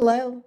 Hello.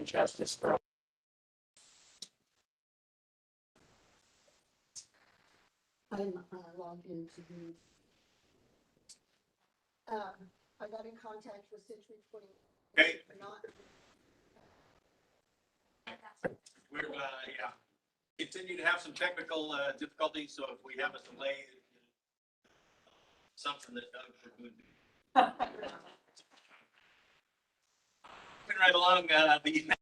Justice for all. I'm logged into the, I got in contact with Century 20. Okay. Not, We're, continue to have some technical difficulties, so if we have a delay, something that Doug would do. Moving right along, the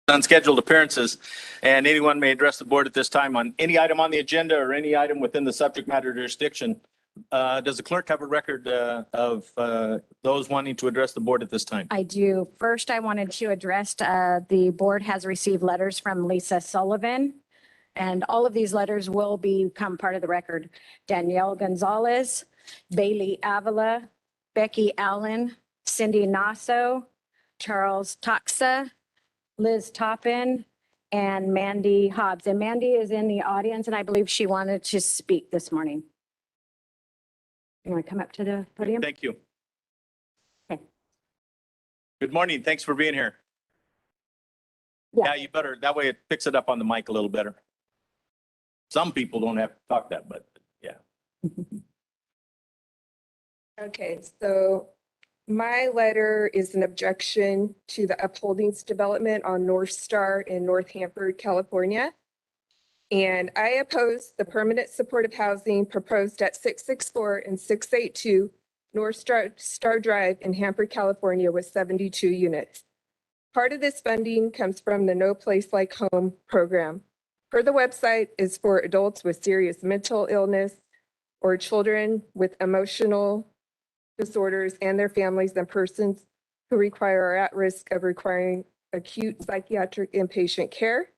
unscheduled appearances, and anyone may address the board at this time on any item on the agenda or any item within the subject matter jurisdiction. Does the clerk have a record of those wanting to address the board at this time? I do. First, I wanted to address, the board has received letters from Lisa Sullivan. And all of these letters will become part of the record. Danielle Gonzalez, Bailey Avila, Becky Allen, Cindy Nasso, Charles Toxa, Liz Toppin, and Mandy Hobbs. And Mandy is in the audience, and I believe she wanted to speak this morning. You want to come up to the podium? Thank you. Okay. Good morning. Thanks for being here. Yeah. Yeah, you better, that way it picks it up on the mic a little better. Some people don't have to talk that, but yeah. Okay, so my letter is an objection to the upholdings development on North Star in North Hanford, California. And I oppose the permanent supportive housing proposed at 664 and 682 North Star Drive in Hanford, California with 72 units. Part of this funding comes from the No Place Like Home program. Per the website is for adults with serious mental illness or children with emotional disorders and their families and persons who are at risk of requiring acute psychiatric inpatient care,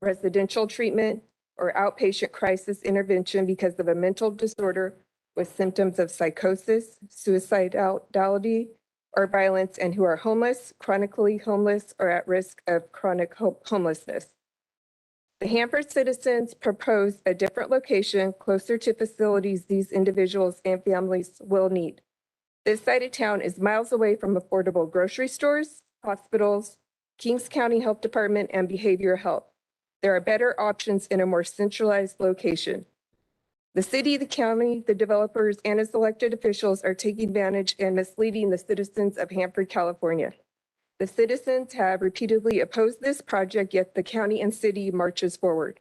residential treatment, or outpatient crisis intervention because of a mental disorder with symptoms of psychosis, suicidality, or violence, and who are homeless, chronically homeless, or at risk of chronic homelessness. The Hanford citizens proposed a different location closer to facilities these individuals and families will need. This side of town is miles away from affordable grocery stores, hospitals, Kings County Health Department, and behavioral health. There are better options in a more centralized location. The city, the county, the developers, and its elected officials are taking advantage and misleading the citizens of Hanford, California. The citizens have repeatedly opposed this project, yet the county and city marches forward.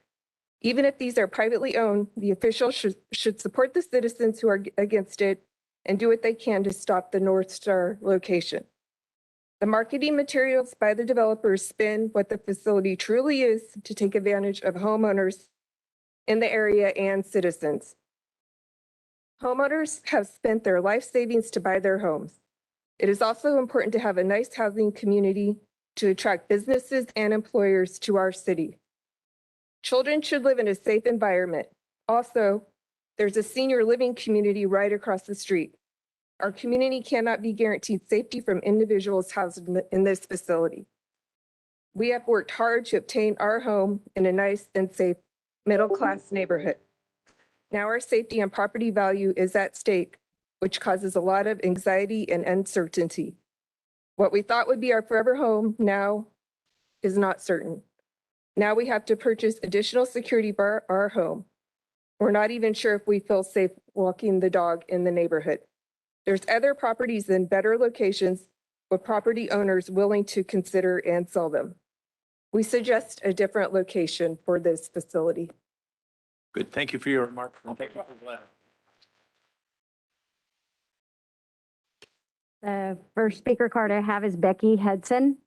Even if these are privately owned, the officials should support the citizens who are against it and do what they can to stop the North Star location. The marketing materials by the developers spin what the facility truly is to take advantage of homeowners in the area and citizens. Homeowners have spent their life savings to buy their homes. It is also important to have a nice housing community to attract businesses and employers to our city. Children should live in a safe environment. Also, there's a senior living community right across the street. Our community cannot be guaranteed safety from individuals housed in this facility. We have worked hard to obtain our home in a nice and safe middle-class neighborhood. Now our safety and property value is at stake, which causes a lot of anxiety and uncertainty. What we thought would be our forever home now is not certain. Now we have to purchase additional security for our home. We're not even sure if we feel safe walking the dog in the neighborhood. There's other properties in better locations with property owners willing to consider and sell them. We suggest a different location for this facility. Good. Thank you for your remark. Thank you for the letter. The first speaker card I have is Becky Hudson.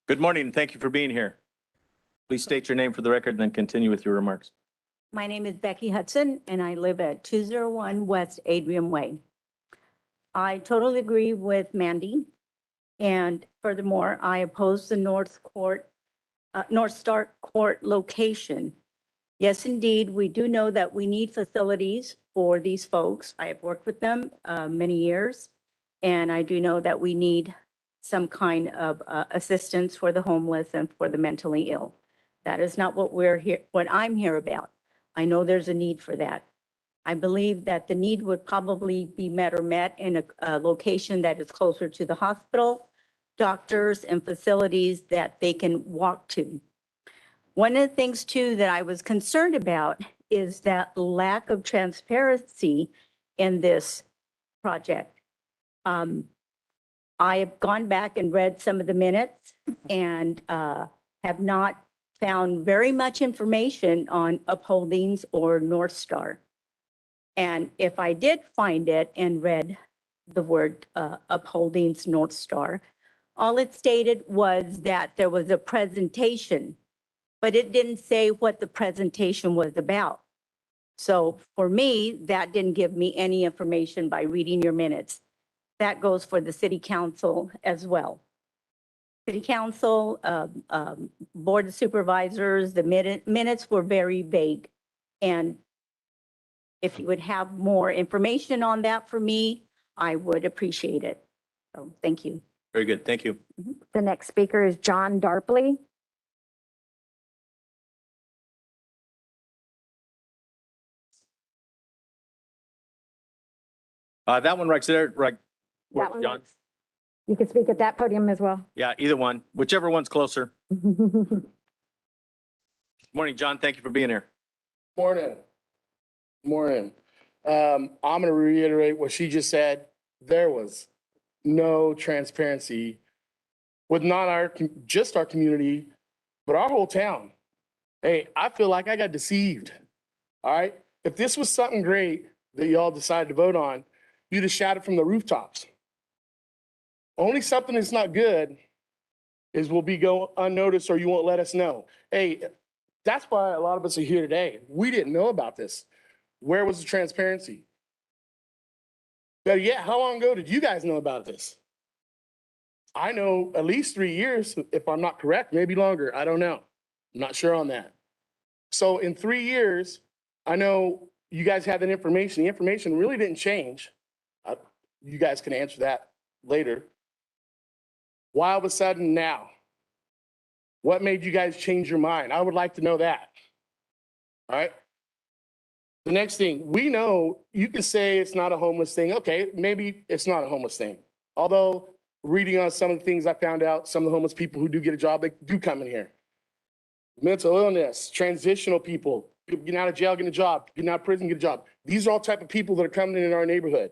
Good morning, and thank you for being here. Please state your name for the record and then continue with your remarks. My name is Becky Hudson, and I live at 201 West Adrian Way. I totally agree with Mandy. And furthermore, I oppose the North Star Court location. Yes, indeed, we do know that we need facilities for these folks. I have worked with them many years, and I do know that we need some kind of assistance for the homeless and for the mentally ill. That is not what I'm here about. I know there's a need for that. I believe that the need would probably be met in a location that is closer to the hospital, doctors, and facilities that they can walk to. One of the things too that I was concerned about is that lack of transparency in this project. I have gone back and read some of the minutes and have not found very much information on upholdings or North Star. And if I did find it and read the word upholdings North Star, all it stated was that there was a presentation, but it didn't say what the presentation was about. So for me, that didn't give me any information by reading your minutes. That goes for the city council as well. City council, board of supervisors, the minutes were very vague. And if you would have more information on that for me, I would appreciate it. So thank you. Very good, thank you. The next speaker is John Darpley. That one right there, right? That one John? works. You can speak at that podium as well. Yeah, either one, whichever one's closer. Morning, John, thank you for being here. Morning. Morning. I'm going to reiterate what she just said. There was no transparency with not just our community, but our whole town. Hey, I feel like I got deceived. All right. If this was something great that y'all decided to vote on, you'd have shouted from the rooftops. Only something that's not good is will be go unnoticed or you won't let us know. Hey, that's why a lot of us are here today. We didn't know about this. Where was the transparency? But yeah, how long ago did you guys know about this? I know at least 3 years, if I'm not correct, maybe longer. I don't know. I'm not sure on that. So in 3 years, I know you guys had that information. The information really didn't change. You guys can answer that later. Why all of a sudden now? What made you guys change your mind? I would like to know that. All right. The next thing, we know you can say it's not a homeless thing. Okay, maybe it's not a homeless thing. Although reading on some of the things I found out, some of the homeless people who do get a job, they do come in here. Mental illness, transitional people, getting out of jail, getting a job, getting out of prison, get a job. These are all type of people that are coming in our neighborhood.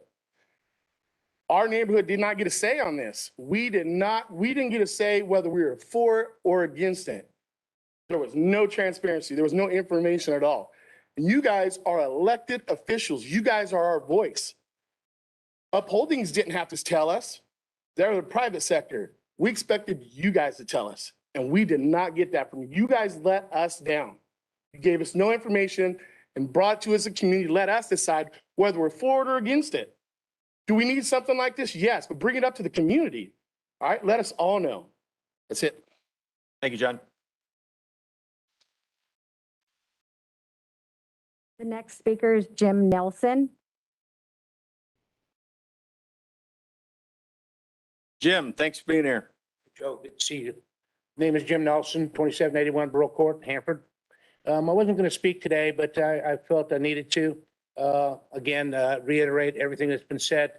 Our neighborhood did not get a say on this. We didn't get a say whether we were for or against it. There was no transparency. There was no information at all. And you guys are elected officials. You guys are our voice. Upholdings didn't have to tell us. They're the private sector. We expected you guys to tell us, and we did not get that from you. You guys let us down. You gave us no information and brought to us a community, let us decide whether we're for it or against it. Do we need something like this? Yes, but bring it up to the community. All right, let us all know. That's it. Thank you, John. The next speaker is Jim Nelson. Jim, thanks for being here. Joe, good to see you. Name is Jim Nelson, 2781 Borough Court, Hanford. I wasn't going to speak today, but I felt I needed to. Again, reiterate everything that's been said.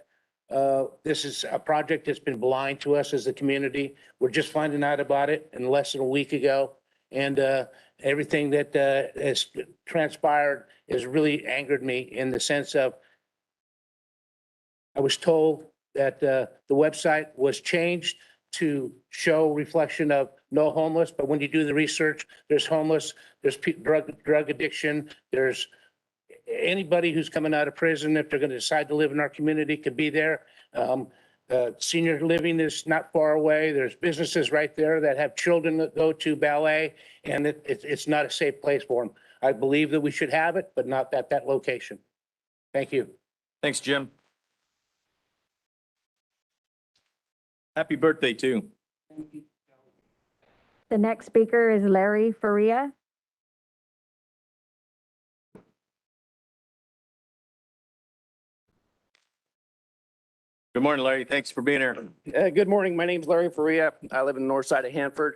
This is a project that's been blind to us as a community. We're just finding out about it in less than a week ago. And everything that has transpired has really angered me in the sense of I was told that the website was changed to show reflection of no homeless, but when you do the research, there's homeless, there's drug addiction, there's anybody who's coming out of prison, if they're going to decide to live in our community, could be there. Senior living is not far away. There's businesses right there that have children that go to ballet, and it's not a safe place for them. I believe that we should have it, but not at that location. Thank you. Thanks, Jim. Happy birthday, too. The next speaker is Larry Faria. Good morning, Larry. Thanks for being here. Good morning. My name's Larry Faria. I live in the north side of Hanford.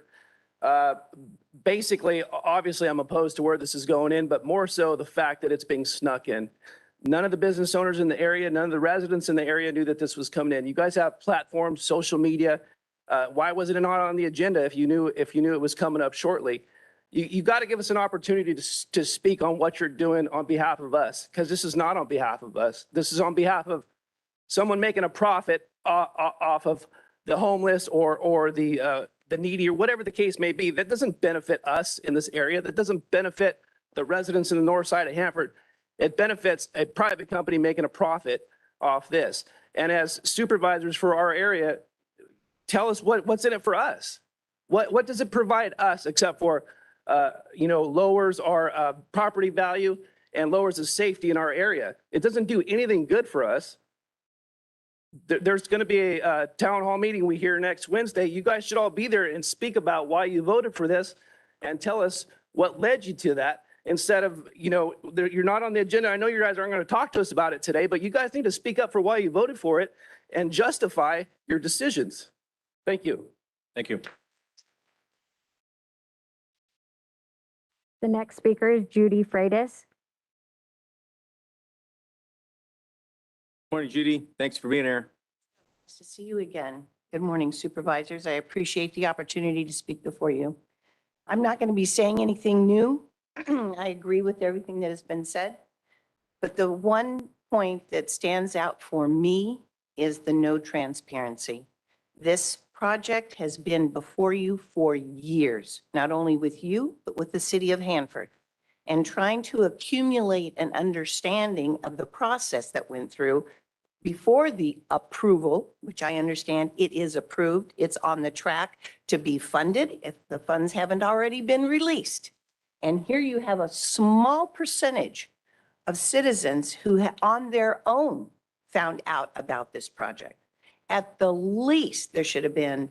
Basically, obviously, I'm opposed to where this is going in, but more so the fact that it's being snuck in. None of the business owners in the area, none of the residents in the area knew that this was coming in. You guys have platforms, social media. Why wasn't it not on the agenda if you knew it was coming up shortly? You've got to give us an opportunity to speak on what you're doing on behalf of us, because this is not on behalf of us. This is on behalf of someone making a profit off of the homeless or the needy or whatever the case may be. That doesn't benefit us in this area. That doesn't benefit the residents in the north side of Hanford. It benefits a private company making a profit off this. And as supervisors for our area, tell us what's in it for us. What does it provide us except for, lowers our property value and lowers the safety in our area? It doesn't do anything good for us. There's going to be a town hall meeting we hear next Wednesday. You guys should all be there and speak about why you voted for this and tell us what led you to that instead of, you're not on the agenda. I know you guys aren't going to talk to us about it today, but you guys need to speak up for why you voted for it and justify your decisions. Thank you. Thank you. The next speaker is Judy Freitas. Morning, Judy. Thanks for being here. Nice to see you again. Good morning, supervisors. I appreciate the opportunity to speak before you. I'm not going to be saying anything new. I agree with everything that has been said. But the one point that stands out for me is the no transparency. This project has been before you for years, not only with you, but with the city of Hanford. And trying to accumulate an understanding of the process that went through before the approval, which I understand it is approved, it's on the track to be funded if the funds haven't already been released. And here you have a small percentage of citizens who on their own found out about this project. At the least, there should have been,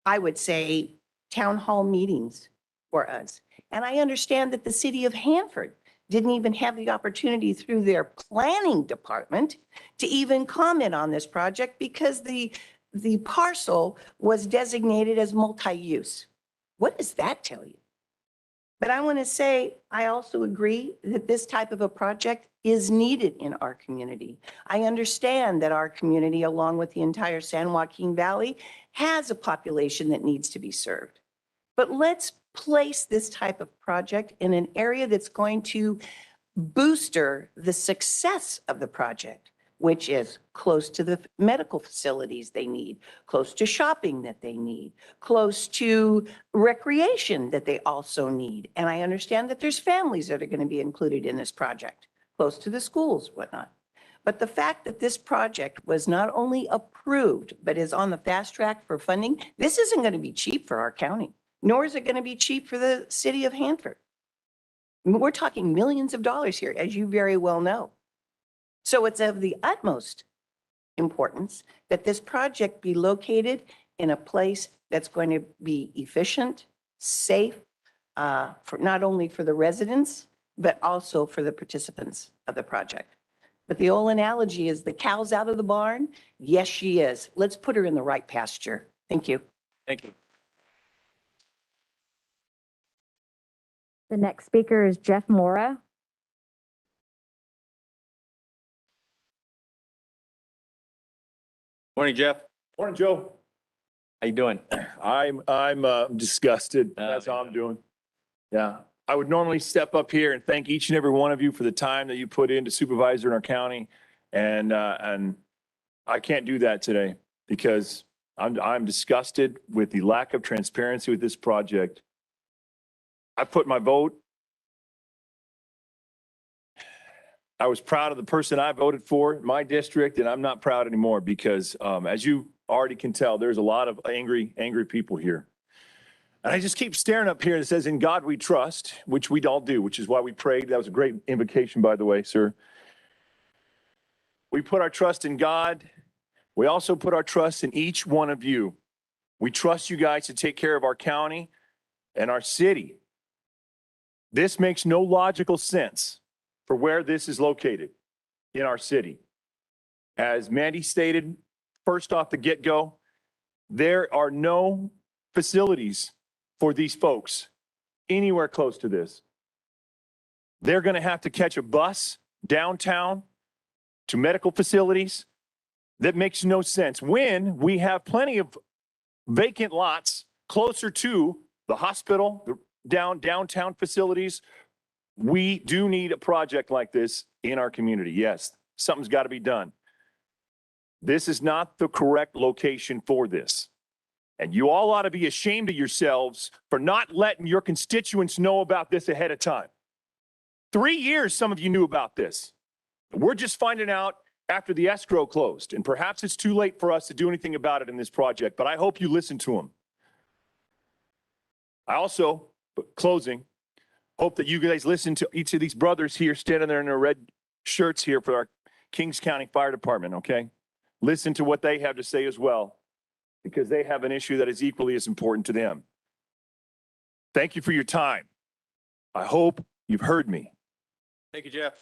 I would say, town hall meetings for us. And I understand that the city of Hanford didn't even have the opportunity through their planning department to even comment on this project because the parcel was designated as multi-use. What does that tell you? But I want to say, I also agree that this type of a project is needed in our community. I understand that our community, along with the entire San Joaquin Valley, has a population that needs to be served. But let's place this type of project in an area that's going to booster the success of the project, which is close to the medical facilities they need, close to shopping that they need, close to recreation that they also need. And I understand that there's families that are going to be included in this project, close to the schools, whatnot. But the fact that this project was not only approved, but is on the fast track for funding, this isn't going to be cheap for our county, nor is it going to be cheap for the city of Hanford. I mean, we're talking millions of dollars here, as you very well know. So it's of the utmost importance that this project be located in a place that's going to be efficient, safe, for not only for the residents, but also for the participants of the project. But the old analogy is the cow's out of the barn. Yes, she is. Let's put her in the right pasture. Thank you. Thank you. The next speaker is Jeff Mora. Morning, Jeff. Morning, Joe. How you doing? I'm disgusted. That's how Okay. I'm doing. Yeah. I would normally step up here and thank each and every one of you for the time that you put into supervisor in our county. And I can't do that today because I'm disgusted with the lack of transparency with this project. I put my vote. I was proud of the person I voted for in my district, and I'm not proud anymore because, as you already can tell, there's a lot of angry people here. And I just keep staring up here and it says, "In God we trust," which we all do, which is why we prayed. That was a great invocation, by the way, sir. We put our trust in God. We also put our trust in each one of you. We trust you guys to take care of our county and our city. This makes no logical sense for where this is located in our city. As Mandy stated, first off the get-go, there are no facilities for these folks anywhere close to this. They're going to have to catch a bus downtown to medical facilities. That makes no sense when we have plenty of vacant lots closer to the hospital, the downtown facilities. We do need a project like this in our community. Yes, something's got to be done. This is not the correct location for this. And you all ought to be ashamed of yourselves for not letting your constituents know about this ahead of time. 3 years, some of you knew about this. We're just finding out after the escrow closed, and perhaps it's too late for us to do anything about it in this project, but I hope you listen to them. I also, closing, hope that you guys listen to each of these brothers here standing there in their red shirts here for our Kings County Fire Department, okay? Listen to what they have to say as well, because they have an issue that is equally as important to them. Thank you for your time. I hope you've heard me. Thank you, Jeff.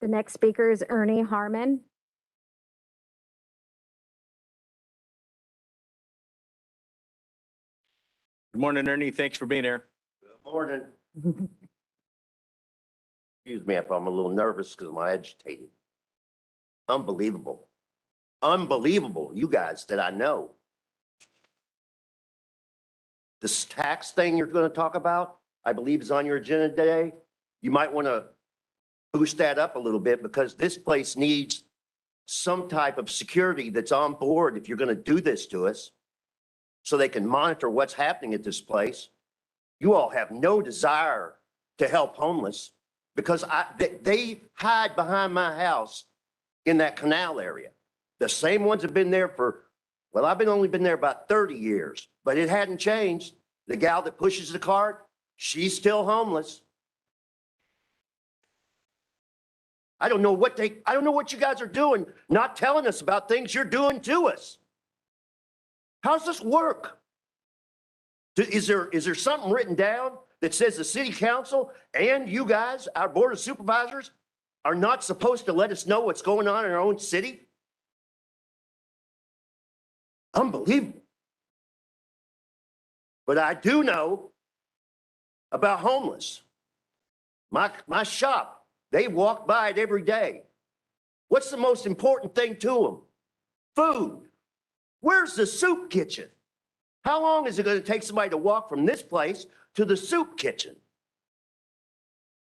The next speaker is Ernie Harmon. Good morning, Ernie. Thanks for being here. Morning. Excuse me if I'm a little nervous because I'm agitated. Unbelievable. Unbelievable, you guys that I know. This tax thing you're going to talk about, I believe is on your agenda today. You might want to boost that up a little bit because this place needs some type of security that's on board if you're going to do this to us so they can monitor what's happening at this place. You all have no desire to help homeless because they hide behind my house in that canal area. The same ones have been there for, well, I've only been there about 30 years, but it hadn't changed. The gal that pushes the cart, she's still homeless. I don't know what you guys are doing, not telling us about things you're doing to us. How's this work? Is there something written down that says the city council and you guys, our board of supervisors, are not supposed to let us know what's going on in our own city? Unbelievable. But I do know about homeless. My shop, they walk by it every day. What's the most important thing to them? Food. Where's the soup kitchen? How long is it going to take somebody to walk from this place to the soup kitchen?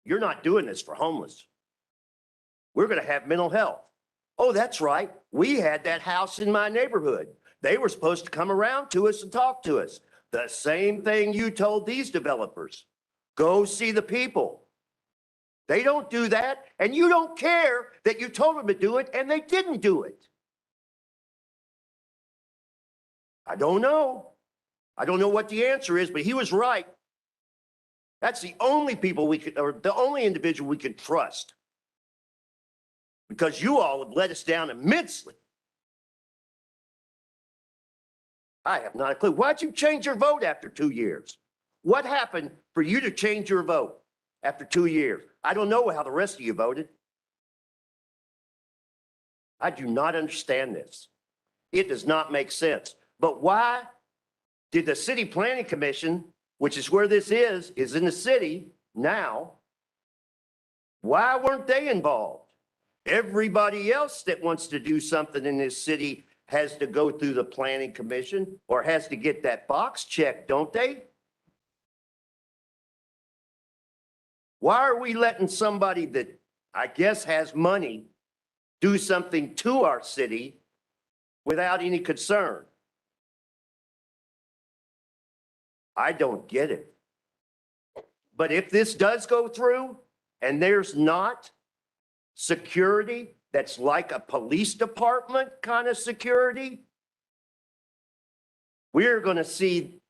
You're not doing this for homeless. We're going to have mental health. Oh, that's right. We had that house in my neighborhood. They were supposed to come around to us and talk to us. The same thing you told these developers. Go see the people. They don't do that, and you don't care that you told them to do it, and they didn't do it. I don't know. I don't know what the answer is, but he was right. That's the only people we could, or the only individual we can trust. Because you all have let us down immensely. I have not a clue. Why'd you change your vote after 2 years? What happened for you to change your vote after 2 years? I don't know how the rest of you voted. I do not understand this. It does not make sense. But why did the City Planning Commission, which is where this is in the city now, why weren't they involved? Everybody else that wants to do something in this city has to go through the Planning Commission or has to get that box checked, don't they? Why are we letting somebody that I guess has money do something to our city without any concern? I don't get it. But if this does go through and there's not security that's like a police department kind of security, we're going to see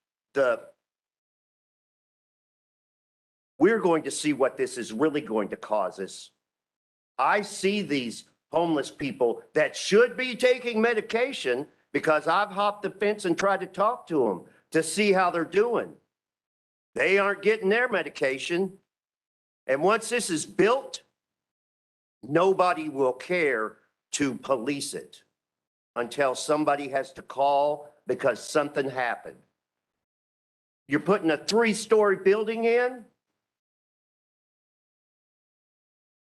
what this is really going to cause us. I see these homeless people that should be taking medication because I've hopped the fence and tried to talk to them to see how they're doing. They aren't getting their medication. And once this is built, nobody will care to police it until somebody has to call because something happened. You're putting a 3-story building in?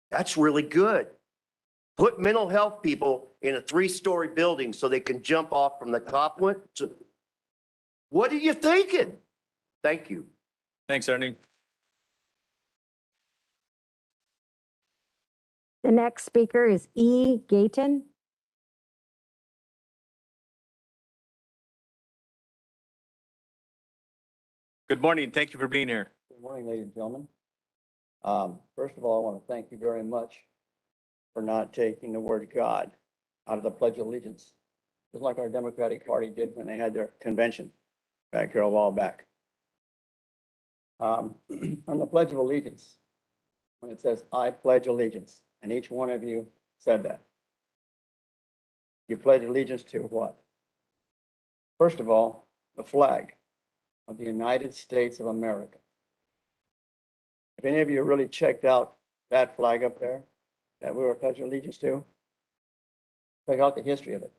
That's really good. Put mental health people in a 3-story building so they can jump off from the top one. What are you thinking? Thank you. Thanks, Ernie. The next speaker is E. Gayton. Good morning. Thank you for being here. Good morning, ladies and gentlemen. First of all, I want to thank you very much for not taking the word God out of the Pledge of Allegiance, just like our Democratic Party did when they had their convention back here a while back. On the Pledge of Allegiance, when it says, "I pledge allegiance," and each one of you said that. You pledge allegiance to what? First of all, the flag of the United States of America. If any of you really checked out that flag up there that we were pledging allegiance to, check out the history of it.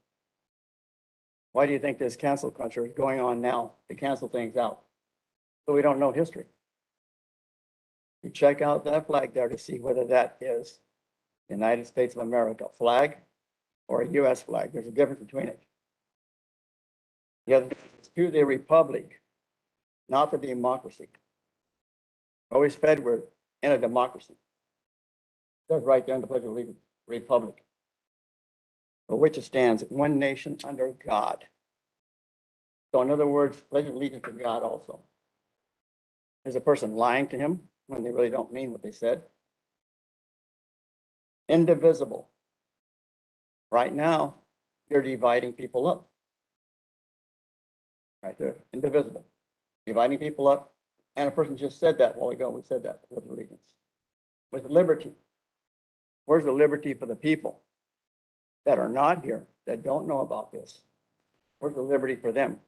Why do you think this cancel culture is going on now to cancel things out? So we don't know history. You check out that flag there to see whether that is the United States of America flag or a U.S. flag. There's a difference between it. The other is to the republic, not the democracy. Always fed we're in a democracy. It says right there in the Pledge of Allegiance, republic, for which it stands, one nation under God. So in other words, pledge allegiance to God also. Is a person lying to him when they really don't mean what they said? Indivisible. Right now, you're dividing people up. Right there, indivisible. Dividing people up. And a person just said that a while ago. We said that with allegiance. With liberty. Where's the liberty for the people that are not here, that don't know about this? Where's the liberty for them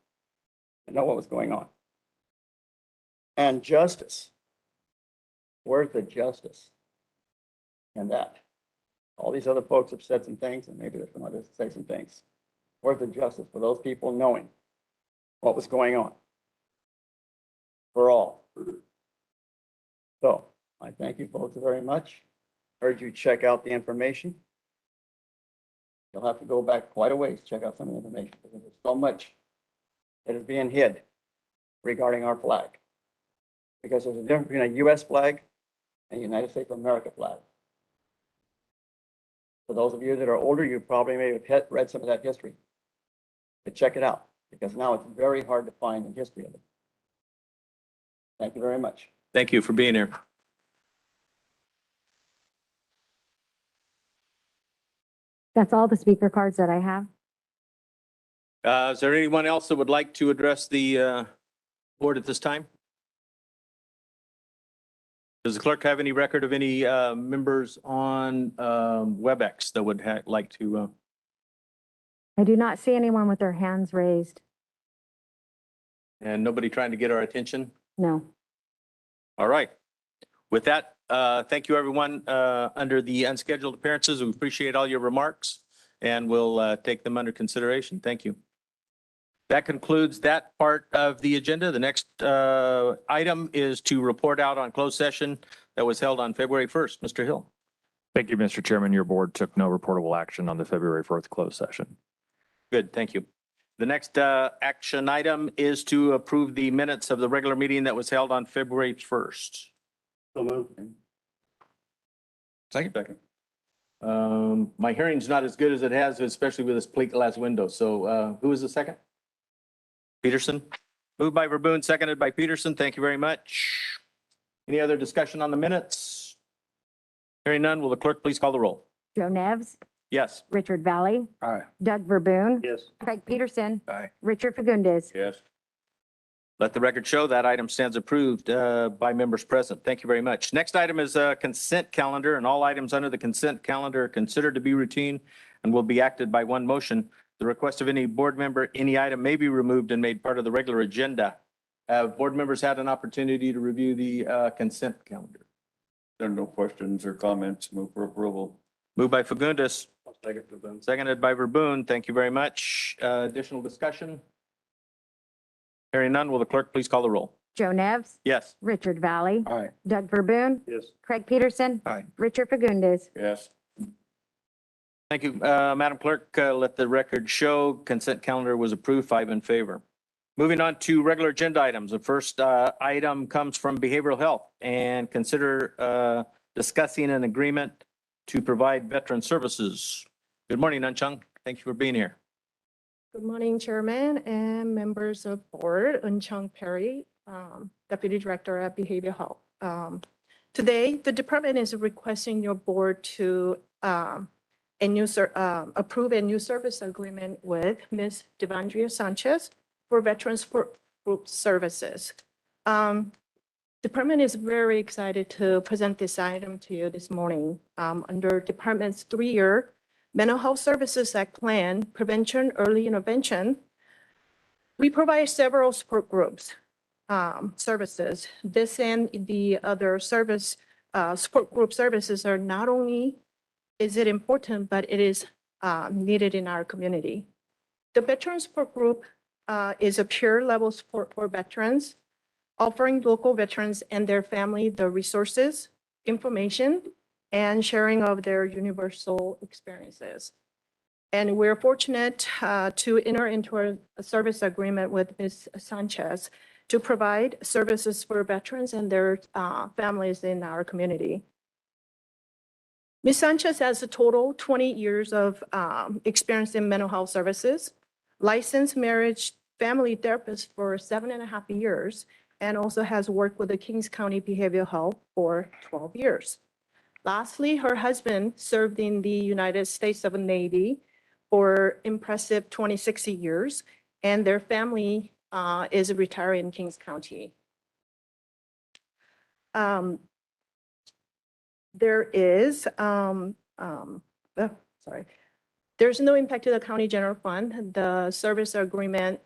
to know what was going on? And justice. Where's the justice in that? All these other folks have said some things, and maybe there's some others that say some things. Where's the justice for those people knowing what was going on? For all. So I thank you folks very much. Heard you check out the information. You'll have to go back quite a ways to check out some of the information because there's so much that is being hid regarding our flag. Because there's a difference between a U.S. flag and a United States of America flag. For those of you that are older, you probably may have read some of that history. But check it out because now it's very hard to find the history of it. Thank you very much. Thank you for being here. That's all the speaker cards that I have. Is there anyone else that would like to address the board at this time? Does the clerk have any record of any members on WebEx that would like to? I do not see anyone with their hands raised. And nobody trying to get our attention? No. All right. With that, thank you, everyone. Under the unscheduled appearances, we appreciate all your remarks and we'll take them under consideration. Thank you. That concludes that part of the agenda. The next item is to report out on closed session that was held on February 1st. Mr. Hill. Thank you, Mr. Chairman. Your board took no reportable action on the February 4th closed session. Good, thank you. The next action item is to approve the minutes of the regular meeting that was held on February 1st. So moved. Second. My hearing's not as good as it has, especially with this plate glass window. So who is the second? Peterson. Moved by Verboen, seconded by Peterson. Thank you very much. Any other discussion on the minutes? Hearing none, will the clerk please call the roll? Joe Nevs, Yes. Richard Valley, Aye. Doug Verboon, Yes. Craig Peterson, Aye. Richard Fagundes. Yes. Let the record show that item stands approved by members present. Thank you very much. Next item is a consent calendar, and all items under the consent calendar are considered to be routine and will be acted by one motion. The request of any board member, any item may be removed and made part of the regular agenda. Have board members had an opportunity to review the consent calendar? There are no questions or comments. Move for approval. Moved by Fagundes, Second for them. seconded by Verboon. Thank you very much. Additional discussion? Hearing none, will the clerk please call the roll? Joe Nevs, Yes. Richard Valley, Aye. Doug Verboon, Yes. Craig Peterson, Aye. Richard Fagundes. Yes. Thank you, Madam Clerk. Let the record show consent calendar was approved, 5 in favor. Moving on to regular agenda items. The first item comes from behavioral health and consider discussing an agreement to provide veteran services. Good morning, Unchung. Thank you for being here. Good morning, Chairman and members of board. Unchung Perry, Deputy Director at Behavioral Health. Today, the department is requesting your board to approve a new service agreement with Ms. Devandria Sanchez for Veterans Support Group Services. Department is very excited to present this item to you this morning. Under department's 3-year Mental Health Services Act Plan, Prevention, Early Intervention, we provide several support groups services. This and the other service support group services are not only is it important, but it is needed in our community. The Veteran Support Group is a peer level support for veterans, offering local veterans and their family the resources, information, and sharing of their universal experiences. And we're fortunate to enter into a service agreement with Ms. Sanchez to provide services for veterans and their families in our community. Ms. Sanchez has a total 20 years of experience in mental health services, licensed marriage family therapist for 7.5 years, and also has worked with the Kings County Behavioral Health for 12 years. Lastly, her husband served in the United States of Navy for impressive 26 years, and their family is retired in Kings County. There's no impact to the county general fund. The service agreement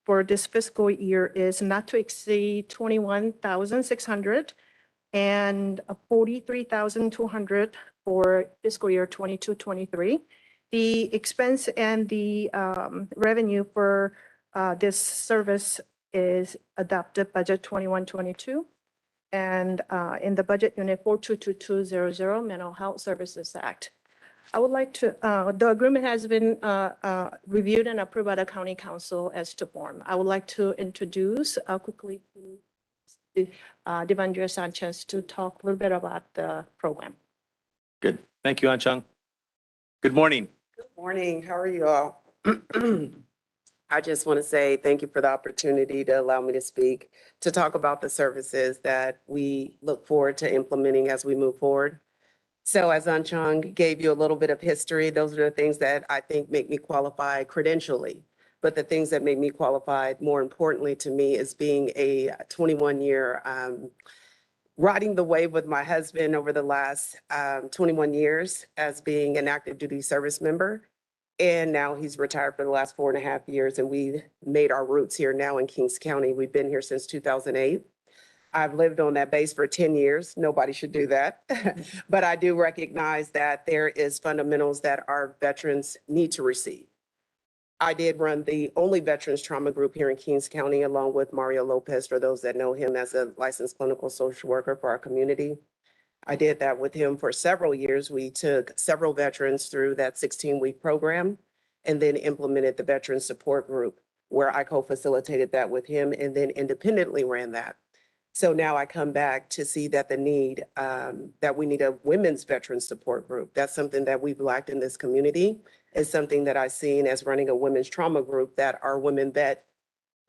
for this fiscal year is not to exceed $21,600 and $43,200 for fiscal year 22-23. The expense and the revenue for this service is adopted budget 21-22. And in the budget unit 422200 Mental Health Services Act. I would like to, the agreement has been reviewed and approved by the county council as to form. I would like to introduce quickly to Devandria Sanchez to talk a little bit about the program. Good. Thank you, Anchang. Good morning. Good morning. How are you all? I just want to say thank you for the opportunity to allow me to speak, to talk about the services that we look forward to implementing as we move forward. So as Anchang gave you a little bit of history, those are the things that I think make me qualify credentially. But the things that make me qualified, more importantly to me, is being a 21-year riding the wave with my husband over the last 21 years as being an active duty service member. And now he's retired for the last 4.5 years, and we made our roots here now in Kings County. We've been here since 2008. I've lived on that base for 10 years. Nobody should do that. But I do recognize that there is fundamentals that our veterans need to receive. I did run the only veterans trauma group here in Kings County, along with Mario Lopez, for those that know him as a licensed clinical social worker for our community. I did that with him for several years. We took several veterans through that 16-week program and then implemented the Veteran Support Group, where I co-facilitated that with him and then independently ran that. So now I come back to see that the need, that we need a women's veteran support group. That's something that we've lacked in this community. It's something that I've seen as running a women's trauma group, that our women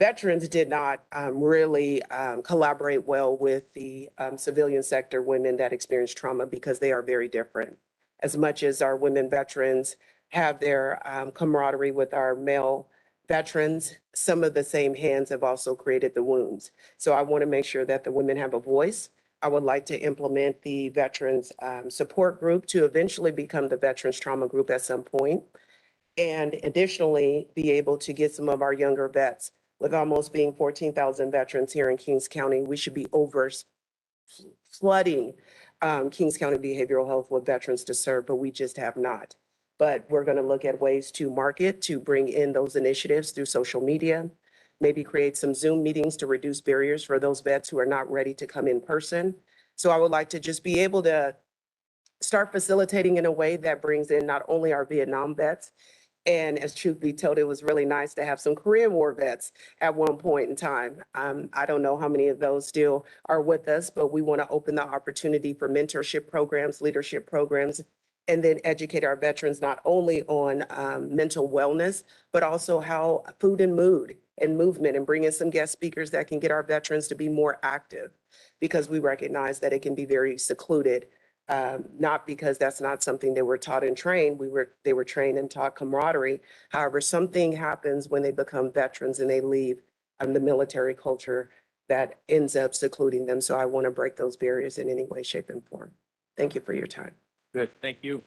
veterans did not really collaborate well with the civilian sector women that experience trauma because they are very different. As much as our women veterans have their camaraderie with our male veterans, some of the same hands have also created the wounds. So I want to make sure that the women have a voice. I would like to implement the Veterans Support Group to eventually become the Veterans Trauma Group at some point. And additionally, be able to get some of our younger vets. With almost being 14,000 veterans here in Kings County, we should be over flooding Kings County Behavioral Health with veterans to serve, but we just have not. But we're going to look at ways to market, to bring in those initiatives through social media, maybe create some Zoom meetings to reduce barriers for those vets who are not ready to come in person. So I would like to just be able to start facilitating in a way that brings in not only our Vietnam vets, and as truth be told, it was really nice to have some Korean War vets at one point in time. I don't know how many of those still are with us, but we want to open the opportunity for mentorship programs, leadership programs, and then educate our veterans not only on mental wellness, but also how food and mood and movement, and bring in some guest speakers that can get our veterans to be more active, because we recognize that it can be very secluded. Not because that's not something they were taught and trained. They were trained and taught camaraderie. However, something happens when they become veterans and they leave the military culture that ends up secluding them. So I want to break those barriers in any way, shape, and form. Thank you for your time. Good, thank you.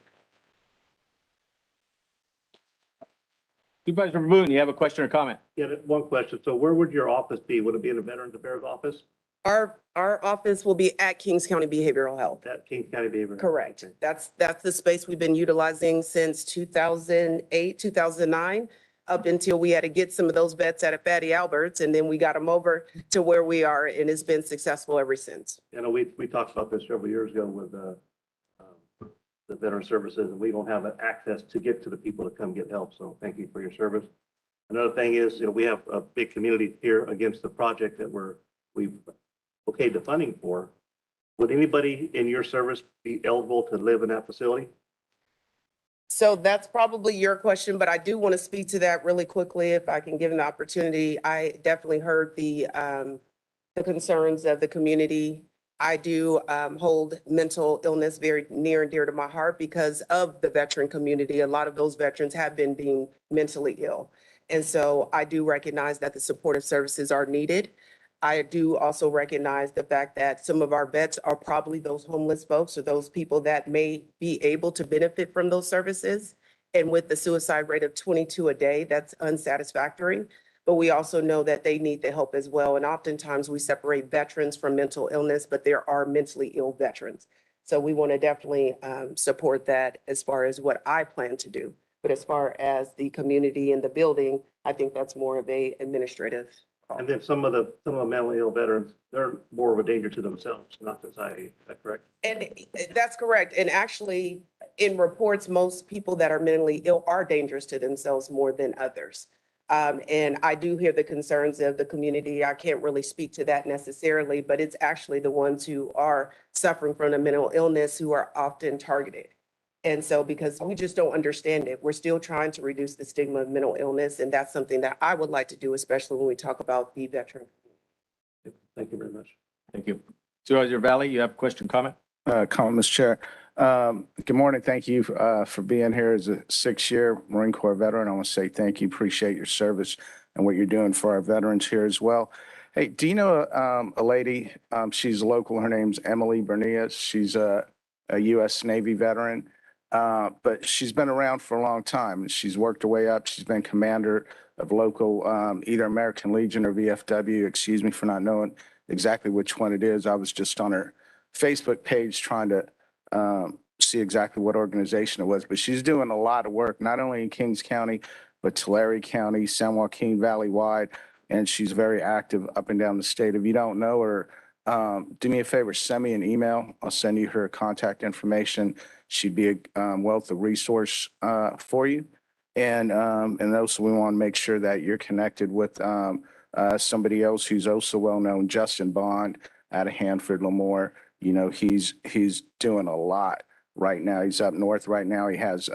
Supervisor Moon, you have a question or comment? Yeah, one question. So where would your office be? Would it be in the Veterans Affairs office? Our office will be at Kings County Behavioral Health. At Kings County Behavioral? Correct. That's the space we've been utilizing since 2008, 2009, up until we had to get some of those vets out of Fatty Alberts, and then we got them over to where we are, and it's been successful ever since. You know, we talked about this several years ago with the Veteran Services, and we don't have access to get to the people to come get help. So thank you for your service. Another thing is, we have a big community here against the project that we've okayed the funding for. Would anybody in your service be eligible to live in that facility? So that's probably your question, but I do want to speak to that really quickly if I can give an opportunity. I definitely heard the concerns of the community. I do hold mental illness very near and dear to my heart because of the veteran community. A lot of those veterans have been being mentally ill. And so I do recognize that the supportive services are needed. I do also recognize the fact that some of our vets are probably those homeless folks or those people that may be able to benefit from those services. And with the suicide rate of 22 a day, that's unsatisfactory. But we also know that they need the help as well. And oftentimes we separate veterans from mental illness, but there are mentally ill veterans. So we want to definitely support that as far as what I plan to do. But as far as the community and the building, I think that's more of a administrative. And then some of the mentally ill veterans, they're more of a danger to themselves, not society. Is that correct? And that's correct. And actually, in reports, most people that are mentally ill are dangerous to themselves more than others. And I do hear the concerns of the community. I can't really speak to that necessarily, but it's actually the ones who are suffering from a mental illness who are often targeted. And so because we just don't understand it, we're still trying to reduce the stigma of mental illness. And that's something that I would like to do, especially when we talk about the veteran. Thank you very much. Thank you. Supervisor Valley, you have a question, comment? Comment, Mr. Chair. Good morning. Thank you for being here as a 6-year Marine Corps veteran. I want to say thank you. Appreciate your service and what you're doing for our veterans here as well. Hey, do you know a lady? She's local. Her name's Emily Bernias. She's a U.S. Navy veteran. But she's been around for a long time. She's worked her way up. She's been commander of local, either American Legion or VFW. Excuse me for not knowing exactly which one it is. I was just on her Facebook page trying to see exactly what organization it was. But she's doing a lot of work, not only in Kings County, but Tulare County, San Joaquin Valley wide. And she's very active up and down the state. If you don't know her, do me a favor, send me an email. I'll send you her contact information. She'd be a wealth of resource for you. And also we want to make sure that you're connected with somebody else who's also well-known, Justin Bond out of Hanford, Lemoore. You know, he's doing a lot right now. He's up north right now. He has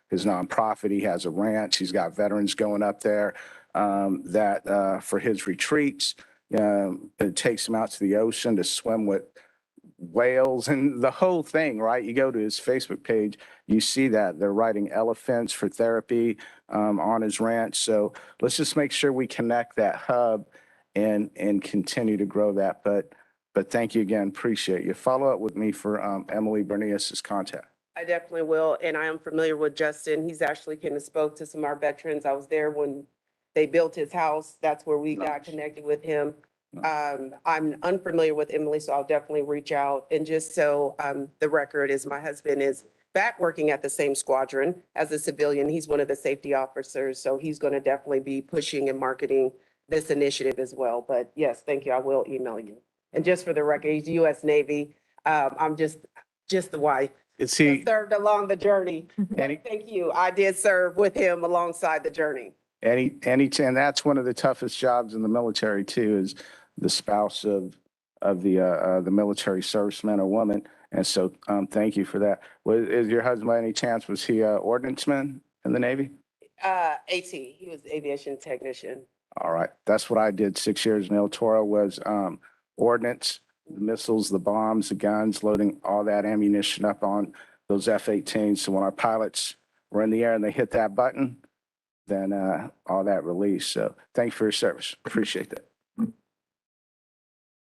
his nonprofit. He has a ranch. He's got veterans going up there. that for his retreats. It takes him out to the ocean to swim with whales and the whole thing, right? You go to his Facebook page, you see that they're riding elephants for therapy on his ranch. So let's just make sure we connect that hub and continue to grow that. But thank you again. Appreciate you. Follow up with me for Emily Bernias's contact. I definitely will, and I am familiar with Justin. He's actually came and spoke to some of our veterans. I was there when they built his house. That's where we got connected with him. I'm unfamiliar with Emily, so I'll definitely reach out. And just so the record is, my husband is back working at the same squadron as a civilian. He's one of the safety officers, so he's going to definitely be pushing and marketing this initiative as well. But yes, thank you. I will email you. And just for the record, he's U.S. Navy. I'm just the wife. Is he Served along the journey. Thank you. I did serve with him alongside the journey. and that's one of the toughest jobs in the military too, is the spouse of the military serviceman or woman. And so thank you for that. Is your husband by any chance, was he a ordnanceman in the Navy? AT, he was aviation technician. All right. That's what I did 6 years in El Toro, was ordnance, the missiles, the bombs, the guns, loading all that ammunition up on those F-18s. So when our pilots were in the air and they hit that button, then all that released. So thank you for your service. Appreciate that.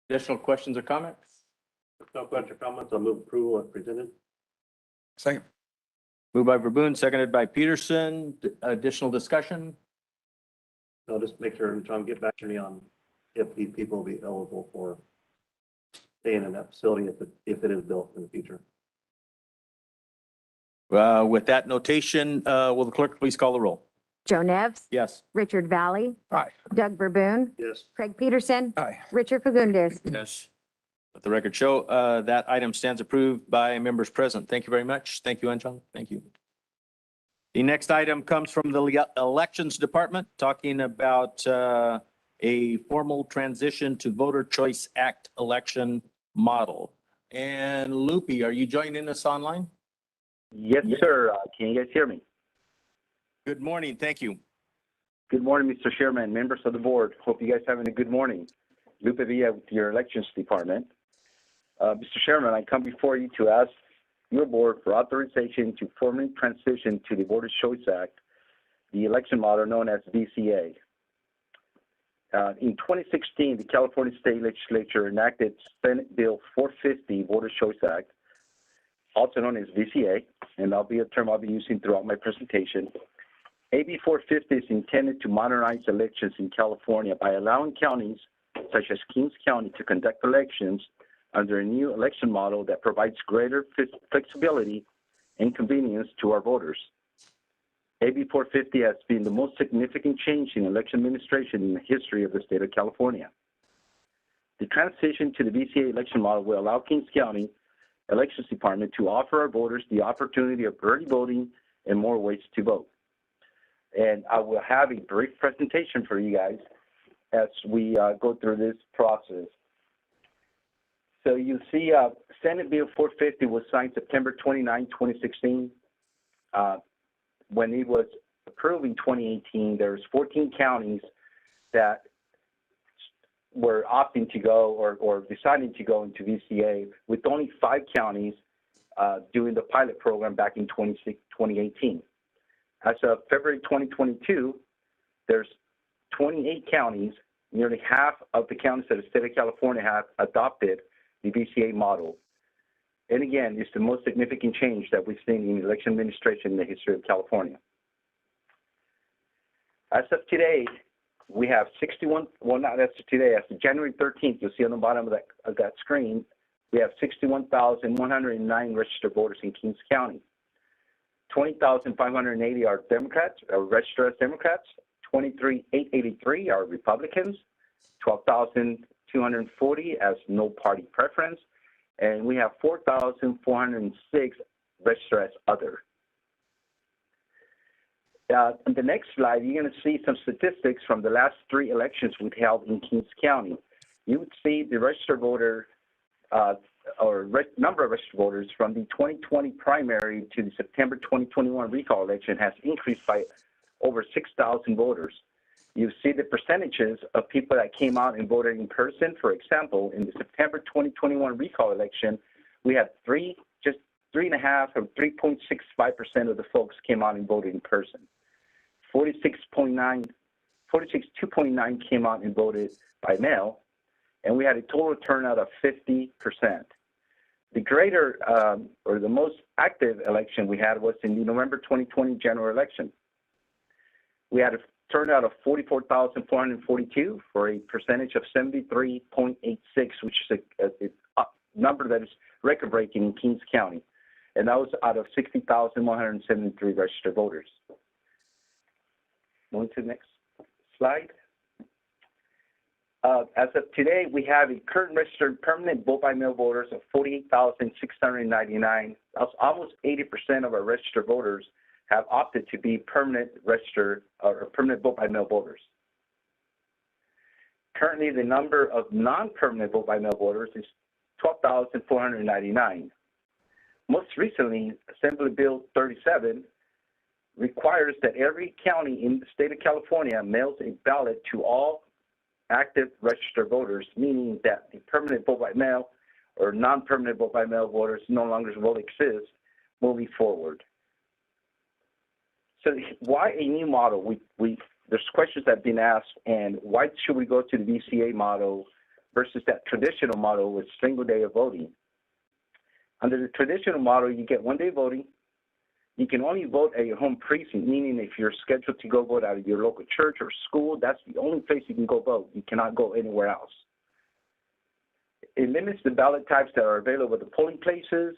Additional questions or comments? No questions or comments. I'll move approval as presented. Second. Moved by Verboen, seconded by Peterson. Additional discussion? I'll just make sure and John get back to me on if these people will be eligible for staying in that facility if it is built in the future. With that notation, will the clerk please call the roll? Joe Nevs. Yes. Richard Valley. Aye. Doug Verboen. Yes. Craig Peterson. Aye. Richard Fagundes. Yes. Let the record show that item stands approved by members present. Thank you very much. Thank you, Anjan. Thank you. The next item comes from the Elections Department, talking about a formal transition to Voter Choice Act election model. And Loopy, are you joining us online? Yes, sir. Can you guys hear me? Good morning. Thank you. Good morning, Mr. Chairman, members of the board. Hope you guys are having a good morning. Lupe Villa with your Elections Department. Mr. Chairman, I come before you to ask your board for authorization to formally transition to the Voter Choice Act, the election model known as VCA. In 2016, the California State Legislature enacted Senate Bill 450 Voter Choice Act, also known as VCA, and that'll be a term I'll be using throughout my presentation. AB 450 is intended to modernize elections in California by allowing counties such as Kings County to conduct elections under a new election model that provides greater flexibility and convenience to our voters. AB 450 has been the most significant change in election administration in the history of the state of California. The transition to the VCA election model will allow Kings County Elections Department to offer our voters the opportunity of early voting and more ways to vote. And I will have a brief presentation for you guys as we go through this process. So you see Senate Bill 450 was signed September 29, 2016. When it was approved in 2018, there's 14 counties that were opting to go or deciding to go into VCA, with only 5 counties doing the pilot program back in 2018. As of February 2022, there's 28 counties, nearly half of the counties that the state of California have adopted the VCA model. And again, it's the most significant change that we've seen in election administration in the history of California. As of today, we have 61, well, not as of today, as of January 13th, you'll see on the bottom of that screen, we have 61,109 registered voters in Kings County. 20,580 are Democrats, registered as Democrats. 23,883 are Republicans. 12,240 as no party preference. And we have 4,406 registered as other. On the next slide, you're going to see some statistics from the last 3 elections we held in Kings County. You would see the registered voter number of registered voters from the 2020 primary to the September 2021 recall election has increased by over 6,000 voters. You see the percentages of people that came out and voted in person. For example, in the September 2021 recall election, we had just 3.5 or 3.65% of the folks came out and voted in person. 2.9 came out and voted by mail, and we had a total turnout of 50%. The greater or the most active election we had was in the November 2020 general election. We had a turnout of 44,442 for a percentage of 73.86, which is a number that is record-breaking in Kings County. And that was out of 60,173 registered voters. Moving to the next slide. As of today, we have a current registered permanent vote-by-mail voters of 48,699. That's almost 80% of our registered voters have opted to be permanent registered or permanent vote-by-mail voters. Currently, the number of non-permanent vote-by-mail voters is 12,499. Most recently, Assembly Bill 37 requires that every county in the state of California mails a ballot to all active registered voters, meaning that the permanent vote-by-mail or non-permanent vote-by-mail voters no longer will exist moving forward. So why a new model? There's questions that have been asked, and why should we go to the VCA model versus that traditional model with single day of voting? Under the traditional model, you get 1 day voting. You can only vote at your home precinct, meaning if you're scheduled to go vote out of your local church or school, that's the only place you can go vote. You cannot go anywhere else. It limits the ballot types that are available at the polling places.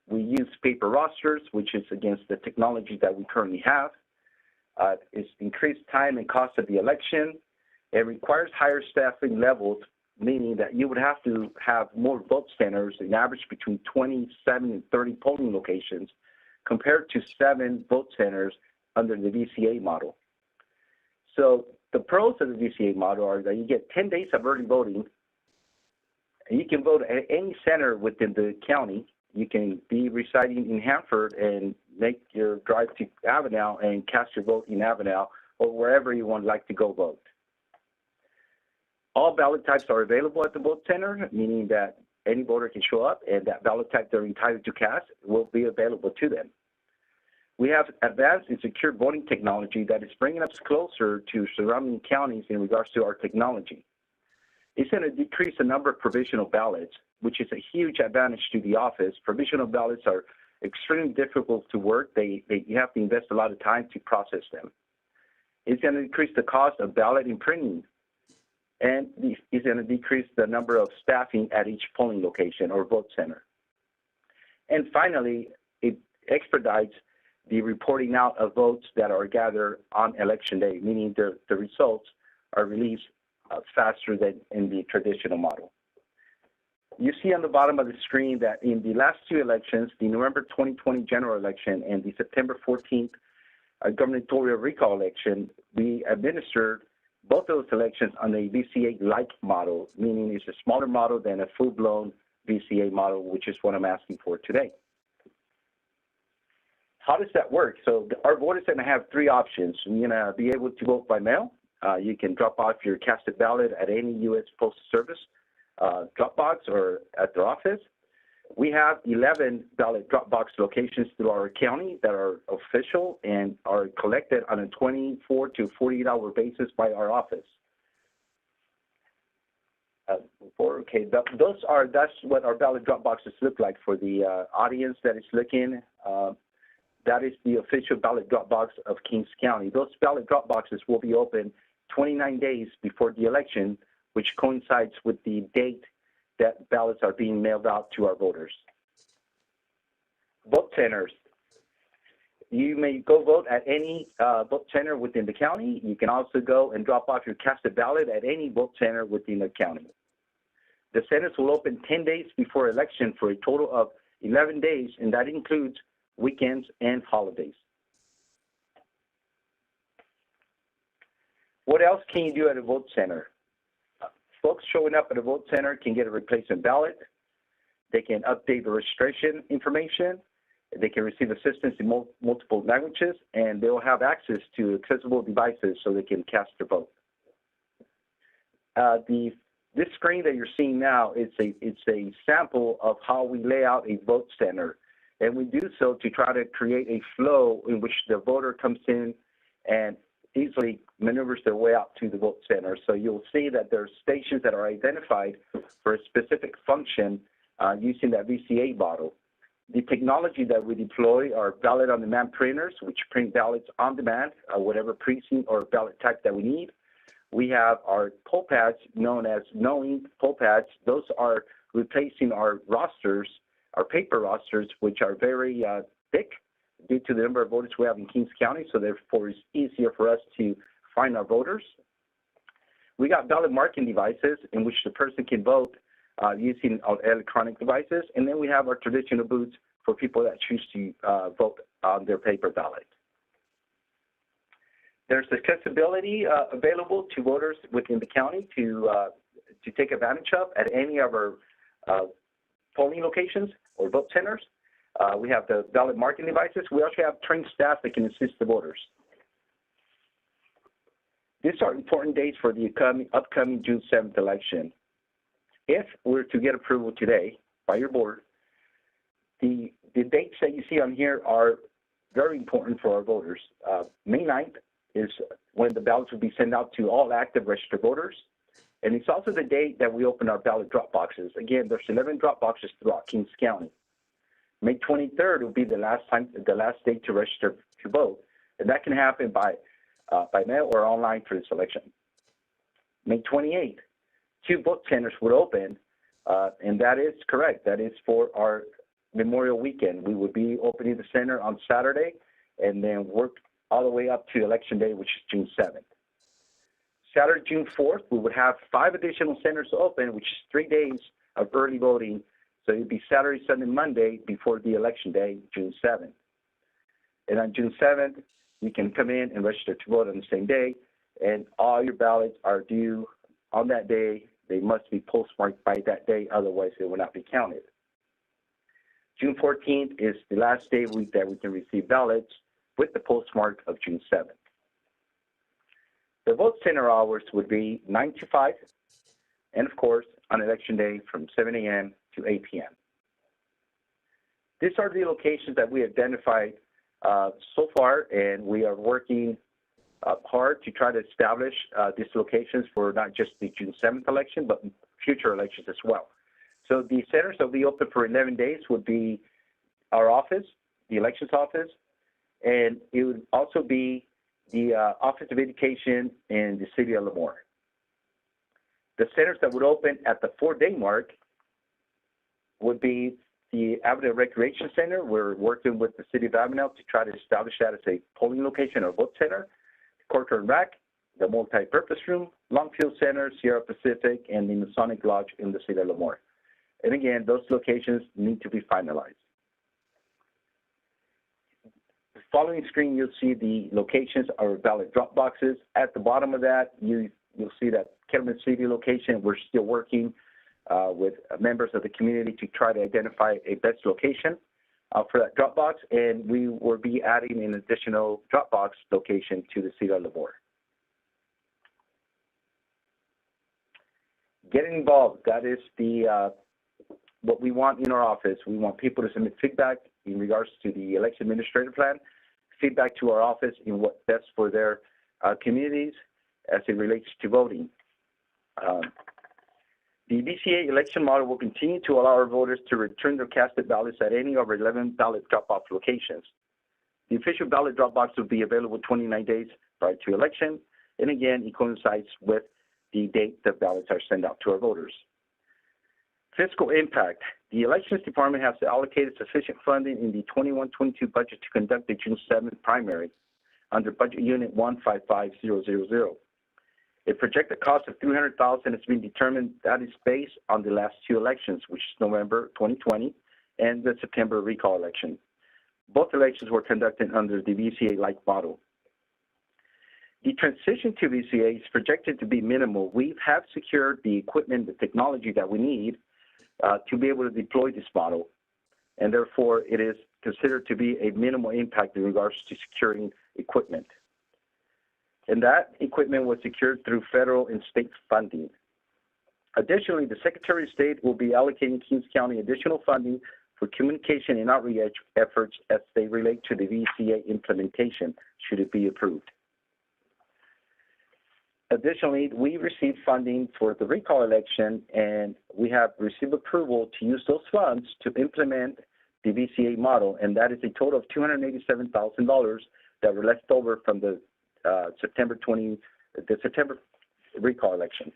We use paper rosters, which is against the technology that we currently have. It's increased time and cost of the election. It requires higher staffing levels, meaning that you would have to have more vote centers, an average between 27 and 30 polling locations, compared to 7 vote centers under the VCA model. So the pros of the VCA model are that you get 10 days of early voting, and you can vote at any center within the county. You can be residing in Hanford and make your drive to Avenel and cast your vote in Avenel or wherever you would like to go vote. All ballot types are available at the vote center, meaning that any voter can show up and that ballot type they're entitled to cast will be available to them. We have advanced and secure voting technology that is bringing us closer to surrounding counties in regards to our technology. It's going to decrease the number of provisional ballots, which is a huge advantage to the office. Provisional ballots are extremely difficult to work. You have to invest a lot of time to process them. It's going to decrease the cost of ballot and printing, and it's going to decrease the number of staffing at each polling location or vote center. And finally, it expedites the reporting out of votes that are gathered on election day, meaning the results are released faster than in the traditional model. You see on the bottom of the screen that in the last 2 elections, the November 2020 general election and the September 14th gubernatorial recall election, we administered both of those elections on a VCA-like model, meaning it's a smaller model than a full-blown VCA model, which is what I'm asking for today. How does that work? So our voters are going to have 3 options. You're going to be able to vote by mail. You can drop off your casted ballot at any U.S. Postal Service drop box or at their office. We have 11 ballot drop box locations through our county that are official and are collected on a 24 to 48-hour basis by our office. That's what our ballot drop boxes look like for the audience that is looking. That is the official ballot drop box of Kings County. Those ballot drop boxes will be open 29 days before the election, which coincides with the date that ballots are being mailed out to our voters. Vote centers. You may go vote at any vote center within the county. You can also go and drop off your casted ballot at any vote center within the county. The centers will open 10 days before election for a total of 11 days, and that includes weekends and holidays. What else can you do at a vote center? Folks showing up at a vote center can get a replacement ballot. They can update the registration information. They can receive assistance in multiple languages, and they will have access to accessible devices so they can cast their vote. This screen that you're seeing now is it's a sample of how we lay out a vote center. And we do so to try to create a flow in which the voter comes in and easily maneuvers their way out to the vote center. So you'll see that there's stations that are identified for a specific function using that VCA model. The technology that we deploy are ballot on demand printers, which print ballots on demand, whatever precinct or ballot type that we need. We have our poll pads known as knowing poll pads. Those are replacing our rosters, our paper rosters, which are very thick due to the number of voters we have in Kings County. So therefore, it's easier for us to find our voters. We got ballot marking devices in which the person can vote using our electronic devices. And then we have our traditional booths for people that choose to vote on their paper ballot. There's accessibility available to voters within the county to take advantage of at any of our polling locations or vote centers. We have the ballot marking devices. We also have trained staff that can assist the voters. These are important dates for the upcoming June 7th election. If we're to get approval today by your board, the dates that you see on here are very important for our voters. May 9th is when the ballots will be sent out to all active registered voters. And it's also the date that we open our ballot drop boxes. Again, there's 11 drop boxes throughout Kings County. May 23rd will be the last day to register to vote. And that can happen by mail or online for this election. May 28th, 2 vote centers would open, and that is correct. That is for our Memorial Weekend. We would be opening the center on Saturday and then work all the way up to Election Day, which is June 7th. Saturday, June 4th, we would have 5 additional centers open, which is 3 days of early voting. So it would be Saturday, Sunday, Monday before the Election Day, June 7th. And on June 7th, you can come in and register to vote on the same day, and all your ballots are due on that day. They must be postmarked by that day, otherwise they will not be counted. June 14th is the last day that we can receive ballots with the postmark of June 7th. The vote center hours would be 9 to 5, and of course, on Election Day from 7 a.m. to 8 p.m. These are the locations that we identified so far, and we are working hard to try to establish these locations for not just the June 7th election, but future elections as well. So the centers that we open for 11 days would be our office, the elections office, and it would also be the Office of Education in the city of Lemoore. The centers that would open at the 4-day mark would be the Avenel Recreation Center. We're working with the city of Avenel to try to establish that as a polling location or vote center. Courtyard and Rack, the multi-purpose room, Longfield Center, Sierra Pacific, and the Masonic Lodge in the city of Lemoore. And again, those locations need to be finalized. The following screen, you'll see the locations of our ballot drop boxes. At the bottom of that, you'll see that Kettleman City location. We're still working with members of the community to try to identify a best location for that drop box, and we will be adding an additional drop box location to the city of Lemoore. Getting involved, that is the what we want in our office. We want people to submit feedback in regards to the election administrative plan, feedback to our office in what's best for their communities as it relates to voting. The BCA election model will continue to allow our voters to return their casted ballots at any of our 11 ballot drop-off locations. The official ballot drop box will be available 29 days prior to election, and again, it coincides with the date the ballots are sent out to our voters. Fiscal impact. The Elections Department has allocated sufficient funding in the 21-22 budget to conduct the June 7th primary under Budget Unit 155000. A projected cost of $300,000 has been determined. That is based on the last 2 elections, which is November 2020 and the September recall election. Both elections were conducted under the VCA-like model. The transition to VCA is projected to be minimal. We have secured the equipment, the technology that we need to be able to deploy this model, and therefore it is considered to be a minimal impact in regards to securing equipment. And that equipment was secured through federal and state funding. Additionally, the Secretary of State will be allocating Kings County additional funding for communication and outreach efforts as they relate to the VCA implementation, should it be approved. Additionally, we received funding for the recall election, and we have received approval to use those funds to implement the VCA model, and that is a total of $287,000 that were left over from the September recall election.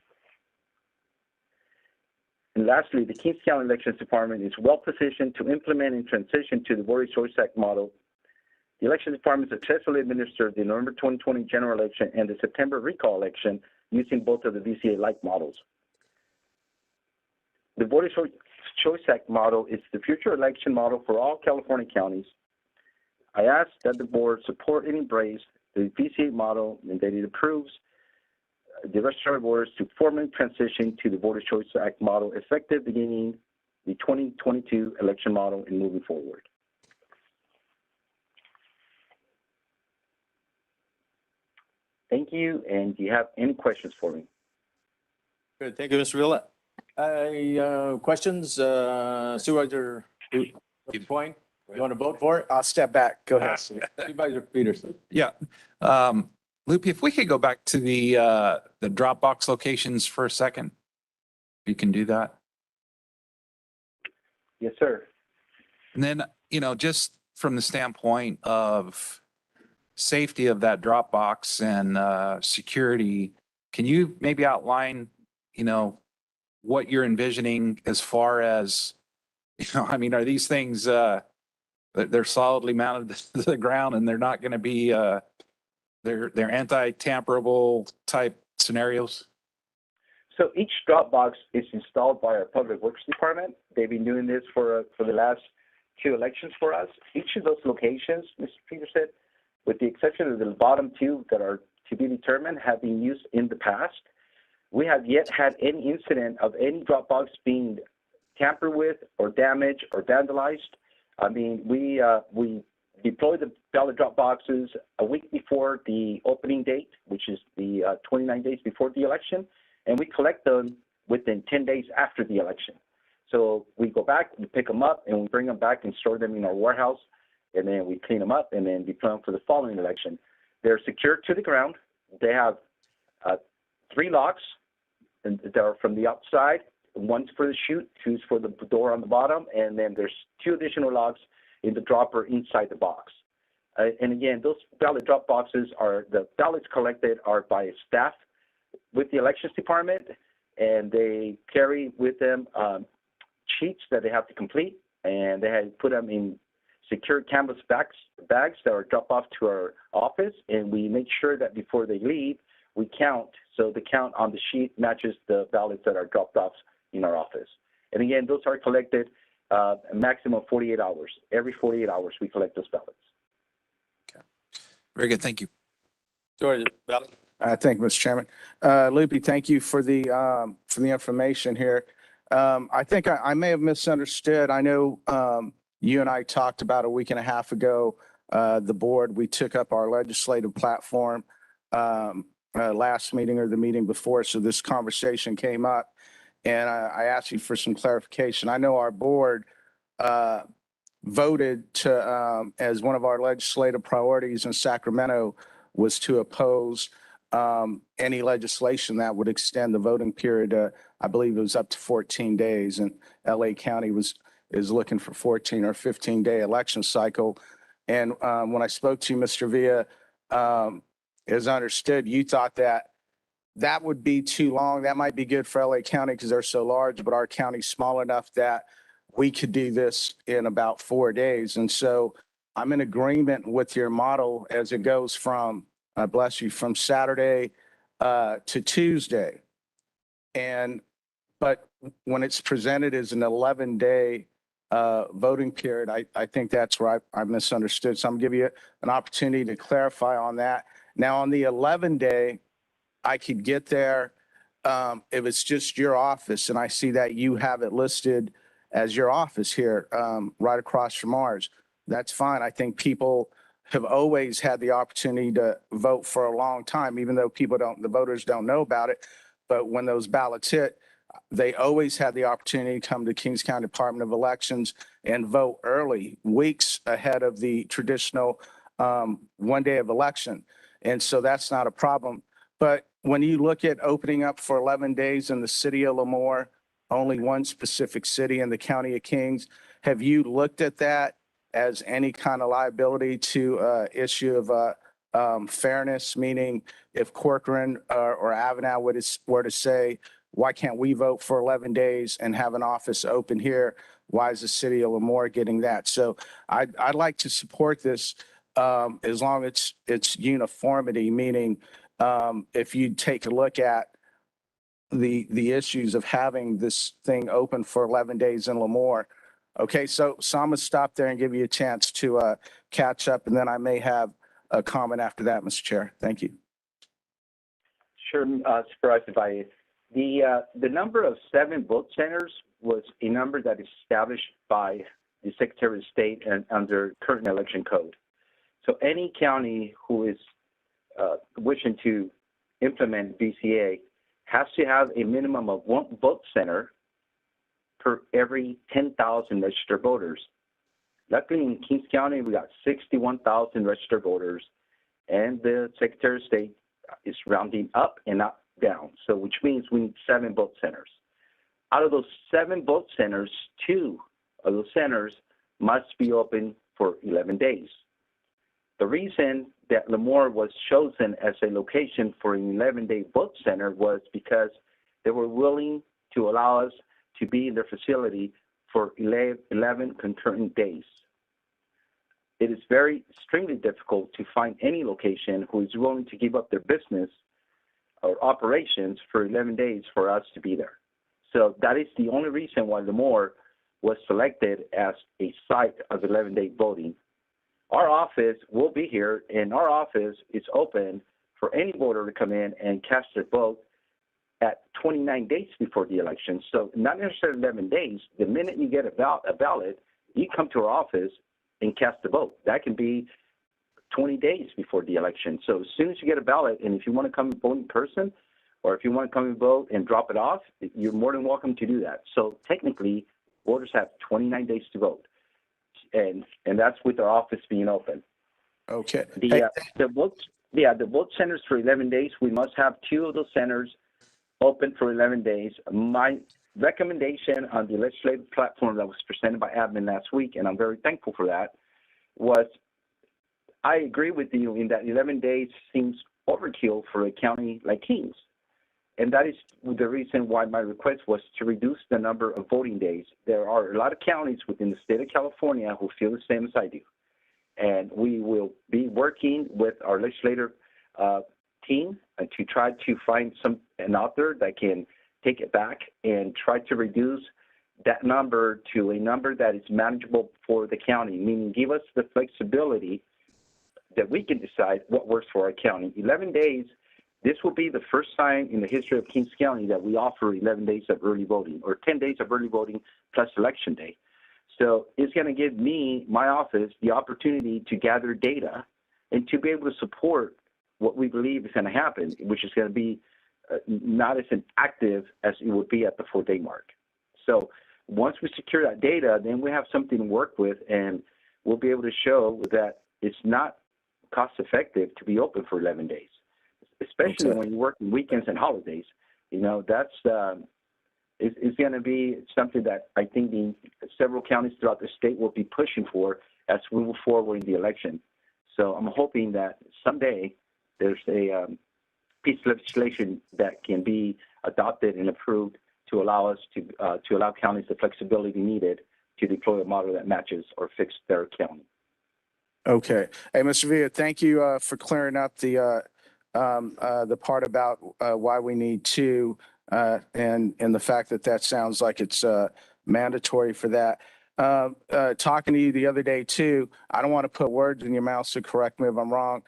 And lastly, the Kings County Elections Department is well positioned to implement and transition to the Voter Choice Act model. The Elections Department successfully administered the November 2020 general election and the September recall election using both of the VCA-like models. The Voter Choice Act model is the future election model for all California counties. I ask that the board support and embrace the VCA model and that it approves the rest of our voters to formally transition to the Voter Choice Act model effective beginning the 2022 election model and moving forward. Thank you, and do you have any questions for me? Good, thank you, Mr. Villa. Questions, Supervisor Point? You want to vote for it? I'll step back. Go ahead. Supervisor Peterson. Yeah. Loopy, if we could go back to the Dropbox locations for a second, you can do that. Yes, sir. And then, just from the standpoint of safety of that Dropbox and security, can you maybe outline, what you're envisioning as far as, are these things, they're solidly mounted to the ground and they're not going to be, they're anti-tamperable type scenarios? So each Dropbox is installed by our Public Works Department. They've been doing this for the last 2 elections for us. Each of those locations, Mr. Peterson, with the exception of the bottom 2 that are to be determined, have been used in the past. We have yet had any incident of any Dropbox being tampered with or damaged or vandalized. We deploy the ballot drop boxes a week before the opening date, which is the 29 days before the election, and we collect them within 10 days after the election. So we go back, we pick them up, and we bring them back and store them in our warehouse, and then we clean them up and then deploy them for the following election. They're secured to the ground. They have 3 locks that are from the outside. One's for the chute, 2's for the door on the bottom, and then there's 2 additional locks in the dropper inside the box. And again, those ballot drop boxes the ballots collected are by staff with the elections department, and they carry with them sheets that they have to complete, and they had put them in secure canvas bags that are dropped off to our office, and we make sure that before they leave, we count. So the count on the sheet matches the ballots that are dropped off in our office. And again, those are collected a maximum of 48 hours. Every 48 hours, we collect those ballots. Okay. Very good. Thank you. George, ballot. Thank you, Mr. Chairman. Loopy, thank you for the information here. I think I may have misunderstood. I know you and I talked about a week and a half ago, the board, we took up our legislative platform last meeting or the meeting before, so this conversation came up, and I asked you for some clarification. I know our board voted to, as one of our legislative priorities in Sacramento was to oppose any legislation that would extend the voting period. I believe it was up to 14 days, and LA County is looking for 14 or 15-day election cycle. And when I spoke to you, Mr. Villa, as understood, you thought that would be too long. That might be good for LA County because they're so large, but our county's small enough that we could do this in about 4 days. And so I'm in agreement with your model as it goes from, bless you, from Saturday to Tuesday. But when it's presented as an 11-day voting period, I think that's where I misunderstood. So I'm gonna give you an opportunity to clarify on that. Now on the 11-day, I could get there if it's just your office, and I see that you have it listed as your office here, right across from ours. that's fine. I think people have always had the opportunity to vote for a long time, even though the voters don't know about it. But when those ballots hit, they always had the opportunity to come to Kings County Department of Elections and vote early, weeks ahead of the traditional one day of election. And so that's not a problem. But when you look at opening up for 11 days in the city of Lemoore, only one specific city in the county of Kings, have you looked at that as any kind of liability to issue of fairness? Meaning if Corcoran or Avenel were to say, why can't we vote for 11 days and have an office open here? Why is the city of Lemoore getting that? So I'd like to support this as long as it's uniformity, meaning if you take a look at the issues of having this thing open for 11 days in Lemoore. Okay, so I'm gonna stop there and give you a chance to catch up, and then I may have a comment after that, Mr. Chair. Thank you. Sure, Supervisor Valle. The number of 7 vote centers was a number that is established by the Secretary of State and under current election code. So any county who is wishing to implement VCA has to have a minimum of 1 vote center per every 10,000 registered voters. Luckily in Kings County, we got 61,000 registered voters, and the Secretary of State is rounding up and not down. So which means we need 7 vote centers. Out of those 7 vote centers, 2 of those centers must be open for 11 days. The reason that Lemoore was chosen as a location for an 11-day vote center was because they were willing to allow us to be in their facility for 11 concurrent days. It is extremely difficult to find any location who is willing to give up their business or operations for 11 days for us to be there. So that is the only reason why Lemoore was selected as a site of 11-day voting. Our office will be here, and our office is open for any voter to come in and cast their vote at 29 days before the election. So not necessarily 11 days. The minute you get a ballot, you come to our office and cast the vote. That can be 20 days before the election. So as soon as you get a ballot, and if you want to come and vote in person, or if you want to come and vote and drop it off, you're more than welcome to do that. So technically, voters have 29 days to vote. And that's with our office being open. Okay. The vote centers for 11 days, we must have 2 of those centers open for 11 days. My recommendation on the legislative platform that was presented by admin last week, and I'm very thankful for that, was I agree with you in that 11 days seems overkill for a county like Kings. And that is the reason why my request was to reduce the number of voting days. There are a lot of counties within the state of California who feel the same as I do. And we will be working with our legislative team to try to find an author that can take it back and try to reduce that number to a number that is manageable for the county, meaning give us the flexibility that we can decide what works for our county. 11 days, this will be the first time in the history of Kings County that we offer 11 days of early voting, or 10 days of early voting plus election day. So it's going to give me, my office, the opportunity to gather data and to be able to support what we believe is going to happen, which is going to be not as active as it would be at the 4-day mark. So once we secure that data, then we have something to work with, and we'll be able to show that it's not cost effective to be open for 11 days, especially when you work weekends and holidays. You know, that's it's going to be something that I think several counties throughout the state will be pushing for as we move forward in the election. So I'm hoping that someday there's a piece of legislation that can be adopted and approved to allow us to allow counties the flexibility needed to deploy a model that matches or fits their county. Okay. Hey, Mr. Villa, thank you for clearing up the part about why we need 2 and the fact that sounds like it's mandatory for that. Talking to you the other day too, I don't want to put words in your mouth, so correct me if I'm wrong.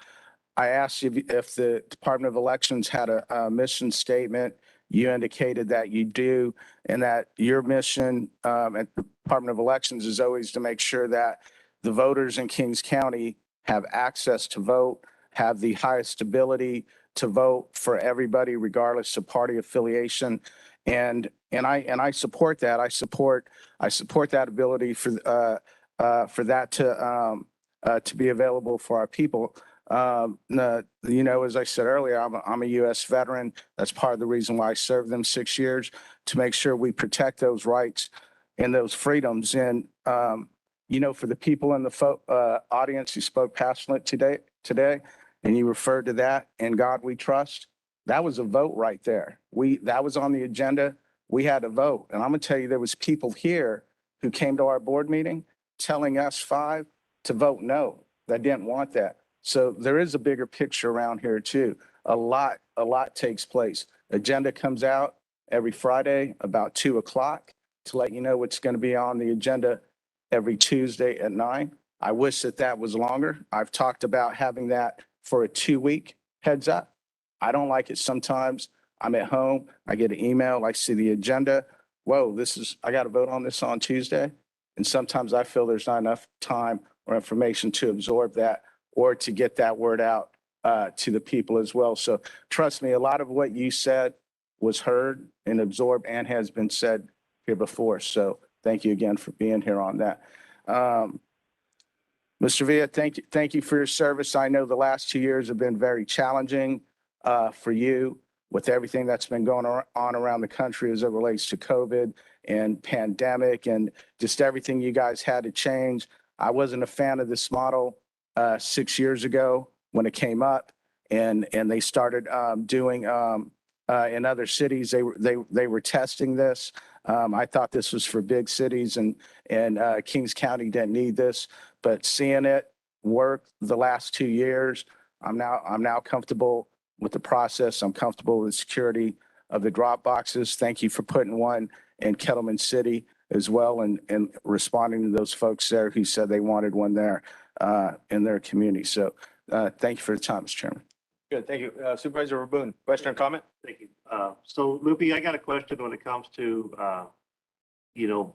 I asked you if the Department of Elections had a mission statement. You indicated that you do, and that your mission at the Department of Elections is always to make sure that the voters in Kings County have access to vote, have the highest ability to vote for everybody, regardless of party affiliation. And I support that. I support that ability for that to be available for our people. As I said earlier, I'm a U.S. veteran. That's part of the reason why I served them 6 years, to make sure we protect those rights and those freedoms. And, for the people in the audience who spoke passionately today, and you referred to that, "In God We Trust," that was a vote right there. That was on the agenda. We had to vote. And I'm going to tell you, there was people here who came to our board meeting telling us 5 to vote no. That didn't want that. So there is a bigger picture around here too. A lot takes place. Agenda comes out every Friday about 2:00 to let you know what's going to be on the agenda every Tuesday at 9. I wish that was longer. I've talked about having that for a 2-week heads up. I don't like it sometimes. I'm at home, I get an email, I see the agenda. Whoa, I got to vote on this on Tuesday. And sometimes I feel there's not enough time or information to absorb that or to get that word out to the people as well. So trust me, a lot of what you said was heard and absorbed and has been said here before. So thank you again for being here on that. Mr. Villa, thank you for your service. I know the last 2 years have been very challenging for you with everything that's been going on around the country as it relates to COVID and pandemic and just everything you guys had to change. I wasn't a fan of this model 6 years ago when it came up, and they started doing in other cities. They were testing this. I thought this was for big cities, and Kings County didn't need this. But seeing it work the last 2 years, I'm now comfortable with the process. I'm comfortable with the security of the drop boxes. Thank you for putting one in Kettleman City as well, and responding to those folks there who said they wanted one there in their community. So thank you for the time, Mr. Chairman. Good, thank you. Supervisor Raboon, question or comment? Thank you. So Loopy, I got a question when it comes to,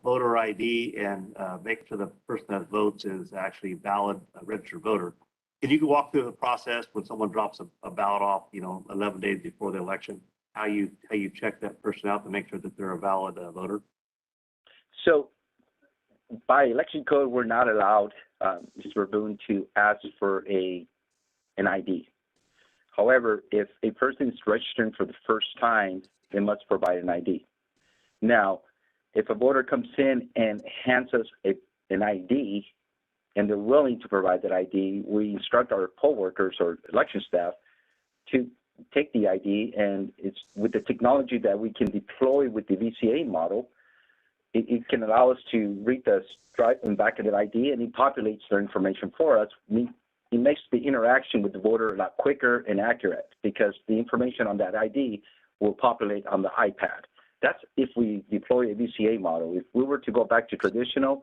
voter ID and making sure the person that votes is actually valid, registered voter. Can you walk through the process when someone drops a ballot off, 11 days before the election, how you check that person out to make sure that they're a valid voter? So by election code, we're not allowed, Mr. Raboon, to ask for an ID. However, if a person is registering for the first time, they must provide an ID. Now, if a voter comes in and hands us an ID, and they're willing to provide that ID, we instruct our poll workers or election staff to take the ID, and it's with the technology that we can deploy with the VCA model, it can allow us to read the stripe and back of that ID, and it populates their information for us. It makes the interaction with the voter a lot quicker and accurate because the information on that ID will populate on the iPad. That's if we deploy a VCA model. If we were to go back to traditional,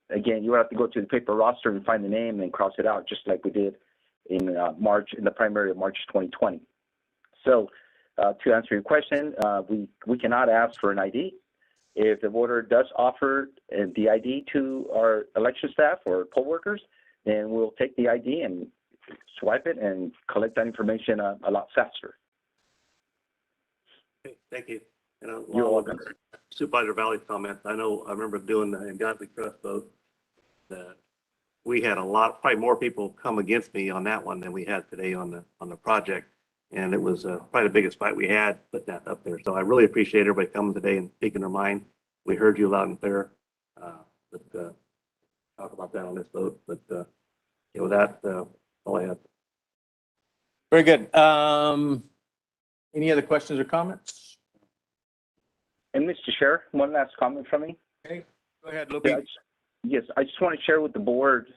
again, you would have to go to the paper roster and find the name and then cross it out, just like we did in the primary of March 2020. So to answer your question, we cannot ask for an ID. If the voter does offer the ID to our election staff or poll workers, then we'll take the ID and swipe it and collect that information a lot faster. Okay, thank you. And You're welcome. Supervisor Valley's comments. I remember doing the In God We Trust vote that we had probably more people come against me on that one than we had today on the project. And it was probably the biggest fight we had putting that up there. So I really appreciate everybody coming today and speaking their mind. We heard you loud and clear. But talk about that on this vote. But with that, all I have. Very good. Any other questions or comments? And Mr. Chair, one last comment from me. Okay, go ahead, Loopy. Yes, I just want to share with the board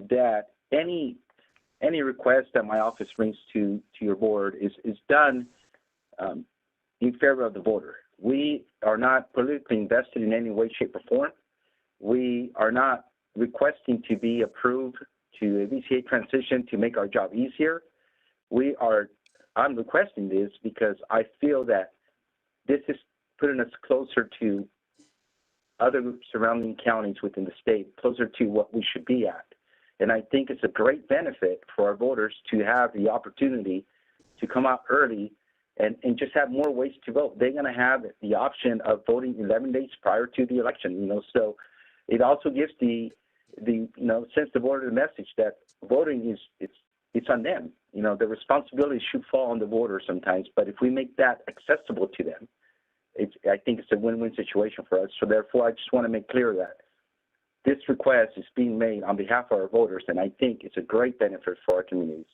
that any request that my office brings to your board is done in favor of the voter. We are not politically invested in any way, shape, or form. We are not requesting to be approved to a VCA transition to make our job easier. I'm requesting this because I feel that this is putting us closer to other surrounding counties within the state closer to what we should be at. And I think it's a great benefit for our voters to have the opportunity to come out early and just have more ways to vote. They're going to have the option of voting 11 days prior to the election, so it also gives sends the voter the message that voting it's on them. The responsibility should fall on the voters sometimes, but if we make that accessible to them, I think it's a win-win situation for us. So therefore, I just want to make clear that this request is being made on behalf of our voters, and I think it's a great benefit for our communities.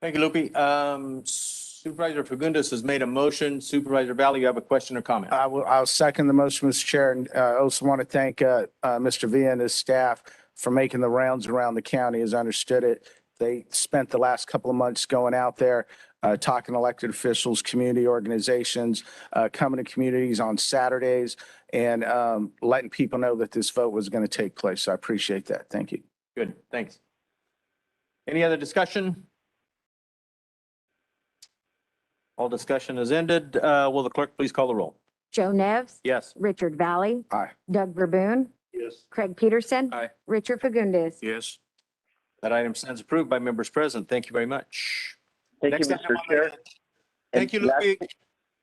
Thank you, Lupe. Supervisor Fagundes has made a motion. Supervisor Valley, you have a question or comment? I'll second the motion, Mr. Chair, and I also want to thank Mr. Villa and his staff for making the rounds around the county. As I understood it, they spent the last couple of months going out there, talking to elected officials, community organizations, coming to communities on Saturdays, and letting people know that this vote was going to take place. So I appreciate that. Thank you. Good, thanks. Any other discussion? All discussion is ended. Will the clerk please call the roll? Joe Nevs. Yes. Richard Valley. Aye. Doug Verboon. Yes. Craig Peterson. Aye. Richard Fagundes. Yes. That item stands approved by members present. Thank you very much. Thank Next you, item Mr. on the- Chair. Thank you, Lupe.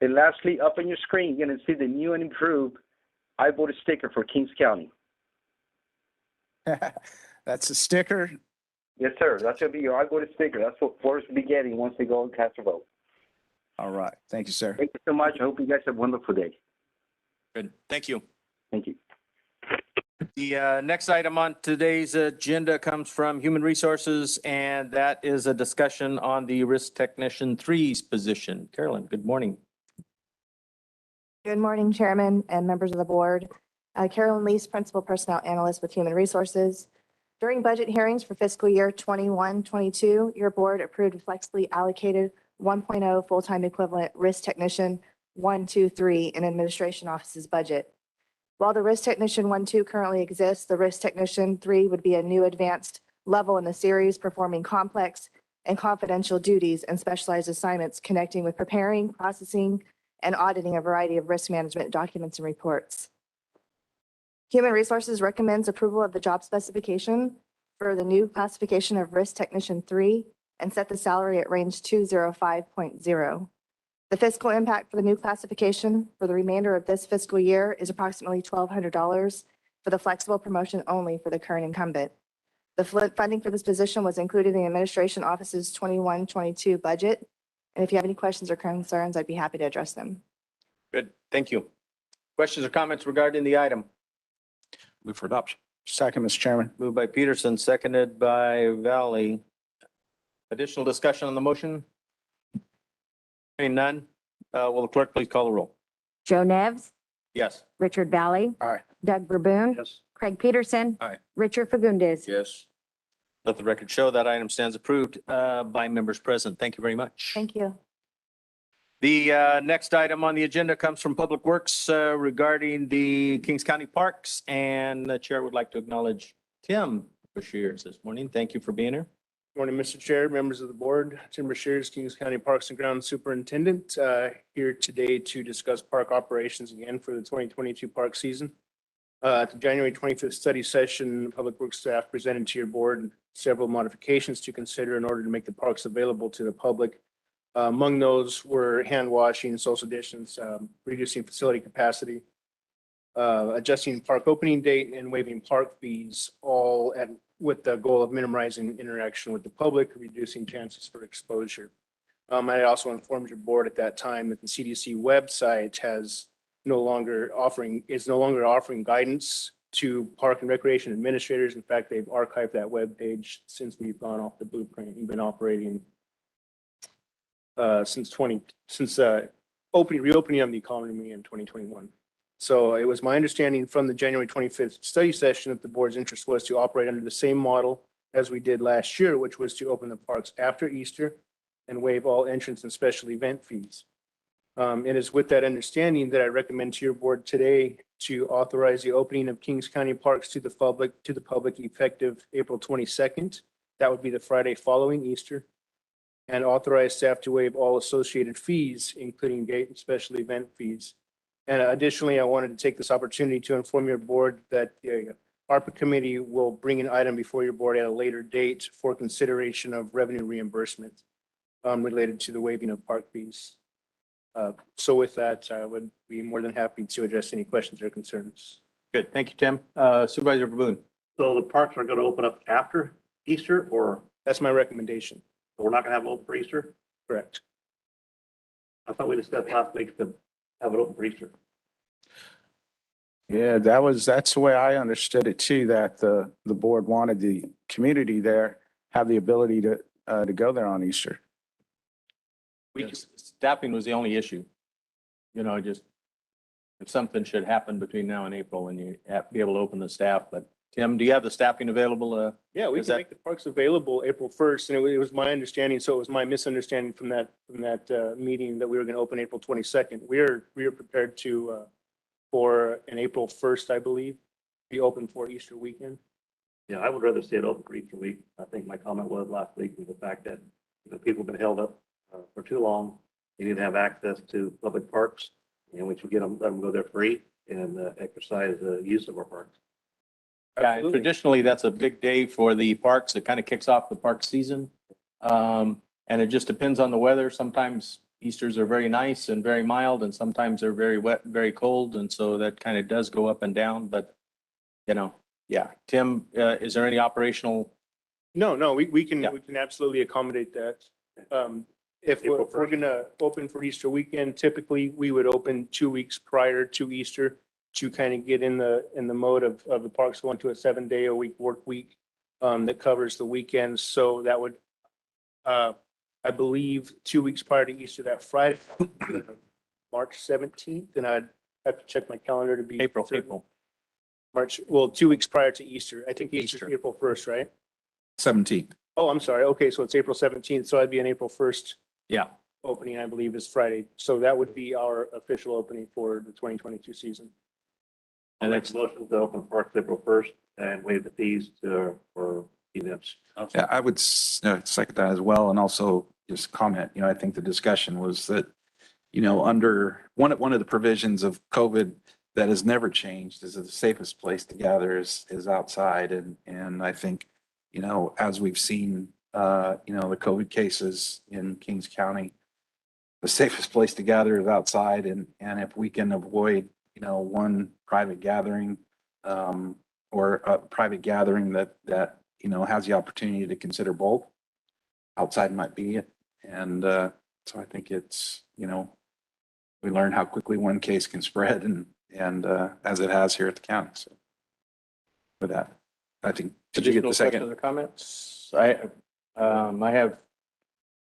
And lastly, up on your screen, you're going to see the new and improved I voted sticker for Kings County. That's a sticker. Yes, sir. That's going to be your I voted sticker. That's what voters will be getting once they go and cast their vote. All right. Thank you, sir. Thank you so much. I hope you guys have a wonderful day. Good, thank you. Thank you. The next item on today's agenda comes from Human Resources, and that is a discussion on the Risk Technician 3's position. Carolyn, good morning. Good morning, Chairman and members of the board. Carolyn Lease, Principal Personnel Analyst with Human Resources. During budget hearings for fiscal year 21-22, your board approved a flexibly allocated 1.0 full-time equivalent risk technician 1-2-3 in administration office's budget. While the risk technician 1-2 currently exists, the risk technician 3 would be a new advanced level in the series, performing complex and confidential duties and specialized assignments connecting with preparing, processing, and auditing a variety of risk management documents and reports. Human Resources recommends approval of the job specification for the new classification of Risk Technician 3 and set the salary at range 205.0. The fiscal impact for the new classification for the remainder of this fiscal year is approximately $1,200 for the flexible promotion only for the current incumbent. The funding for this position was included in the administration office's 21-22 budget. And if you have any questions or concerns, I'd be happy to address them. Good, thank you. Questions or comments regarding the item? Move for adoption. Second, Mr. Chairman. Moved by Peterson, seconded by Valley. Additional discussion on the motion? Hearing none, will the clerk please call the roll? Joe Nevs. Yes. Richard Valley. Aye. Doug Verboon. Yes. Craig Peterson. Aye. Richard Fagundes. Yes. Let the record show that item stands approved by members present. Thank you very much. Thank you. The next item on the agenda comes from Public Works regarding the Kings County Parks, and the chair would like to acknowledge Tim Bashir this morning. Thank you for being here. Morning, Mr. Chair, members of the board. Tim Bashir, Kings County Parks and Grounds Superintendent, here today to discuss park operations again for the 2022 park season. At the January 25th study session, Public Works staff presented to your board several modifications to consider in order to make the parks available to the public. Among those were hand washing, social distance, reducing facility capacity, adjusting park opening date, and waiving park fees, all with the goal of minimizing interaction with the public, reducing chances for exposure. I also informed your board at that time that the CDC website is no longer offering guidance to park and recreation administrators. In fact, they've archived that web page since we've gone off the blueprint. We've been operating since reopening of the economy in 2021. So it was my understanding from the January 25th study session that the board's interest was to operate under the same model as we did last year, which was to open the parks after Easter and waive all entrance and special event fees. It is with that understanding that I recommend to your board today to authorize the opening of Kings County Parks to the public effective April 22nd. That would be the Friday following Easter. And authorize staff to waive all associated fees, including gate and special event fees, And additionally, I wanted to take this opportunity to inform your board that the ARPA committee will bring an item before your board at a later date for consideration of revenue reimbursement related to the waiving of park fees. So with that, I would be more than happy to address any questions or concerns. Good. Thank you, Tim. Supervisor Verboen. So the parks are going to open up after Easter, or That's my recommendation. we're not going to have it open for Easter? Correct. I thought we discussed last week to have it open for Easter. Yeah, that's the way I understood it too, that the board wanted the community there have the ability to go there on Easter. Staffing was the only issue. You know, just if something should happen between now and April and you have to be able to open the staff, but Tim, do you have the staffing available? Yeah, we Is can that- make the parks available April 1st, and it was my understanding, so it was my misunderstanding from that meeting that we were going to open April 22nd. We are prepared to, for an April 1st, I believe, be open for Easter weekend. Yeah, I would rather see it open for Easter week. I think my comment was last week was the fact that, people have been held up for too long. They need to have access to public parks, and we should let them go there free and exercise the use of our parks. Yeah, and traditionally, that's a big day for the parks. It kind of kicks off the park season. And it just depends on the weather. Sometimes Easters are very nice and very mild, and sometimes they're very wet, and very cold. And so that kind of does go up and down, but yeah. Tim, is there any operational? No, we can, Yeah. we can absolutely accommodate that. If we're going to open for Easter weekend, typically we would open 2 weeks prior to Easter to kind of get in the mode of the parks going to a 7-day-a-week work week that covers the weekends. So that would, I believe, 2 weeks prior to Easter, that Friday, March 17th, and I'd have to check my calendar to be. April. March, well, 2 weeks prior to Easter. I think Easter's Easter. April 1st, right? 17th. Oh, I'm sorry. Okay, so it's April 17th, so I'd be an April 1st Yeah. opening, I believe, is Friday. So that would be our official opening for the 2022 season. And that's motion to open parks April 1st and waive the fees for events. Yeah, I would second that as well. And also just comment, I think the discussion was that, under one of the provisions of COVID that has never changed is that the safest place to gather is outside. And I think, as we've seen, the COVID cases in Kings County, the safest place to gather is outside. And if we can avoid, one private gathering, or a private gathering that has the opportunity to consider both, outside might be it. And so I think it's, we learn how quickly one case can spread and as it has here at the county. So with that, I think, did you get the Additional second? questions or comments? I have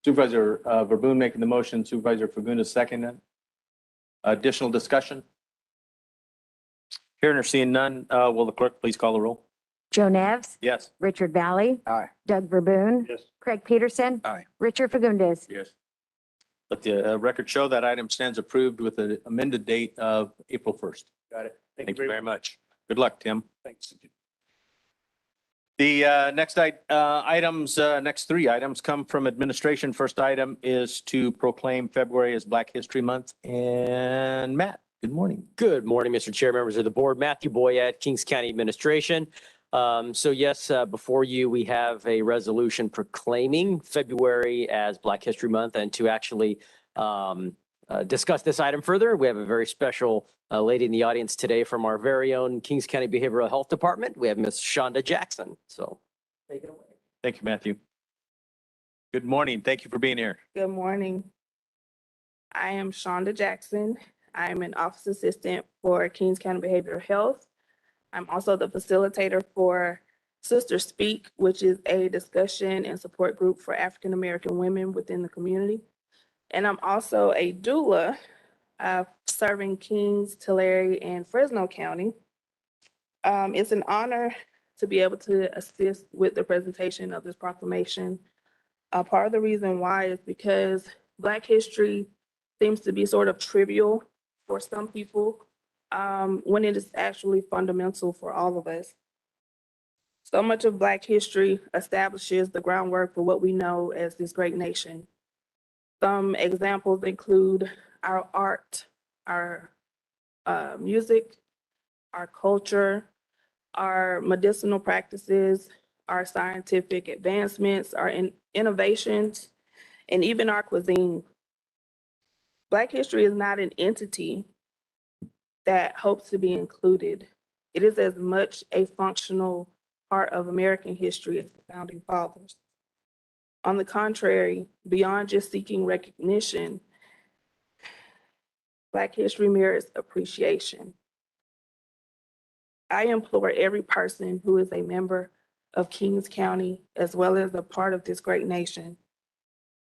Supervisor Verboen making the motion, Supervisor Fagundes seconding. Additional discussion? Hearing or seeing none, will the clerk please call the roll? Joe Nevs, Yes. Richard Valley. Aye. Doug Verboon. Yes. Craig Peterson. Aye. Richard Fagundes. Yes. Let the record show that item stands approved with an amended date of April 1st. Got it. Thank you very much. Good luck, Tim. Thanks. The next 3 items come from administration. First item is to proclaim February as Black History Month. And Matt, good morning. Good morning, Mr. Chair, members of the board. Matthew Boyette, Kings County Administration. So yes, before you, we have a resolution proclaiming February as Black History Month. And to actually discuss this item further, we have a very special lady in the audience today from our very own Kings County Behavioral Health Department. We have Ms. Shonda Jackson. So take it away. Thank you, Matthew. Good morning. Thank you for being here. Good morning. I am Shonda Jackson. I'm an office assistant for Kings County Behavioral Health. I'm also the facilitator for Sister Speak, which is a discussion and support group for African American women within the community. And I'm also a doula, serving Kings, Tulare, and Fresno County. It's an honor to be able to assist with the presentation of this proclamation. Part of the reason why is because Black history seems to be sort of trivial for some people, when it is actually fundamental for all of us. So much of Black history establishes the groundwork for what we know as this great nation. Some examples include our art, our music, our culture, our medicinal practices, our scientific advancements, our innovations, and even our cuisine. Black history is not an entity that hopes to be included. It is as much a functional part of American history as the founding fathers. On the contrary, beyond just seeking recognition, Black history merits appreciation. I implore every person who is a member of Kings County, as well as a part of this great nation,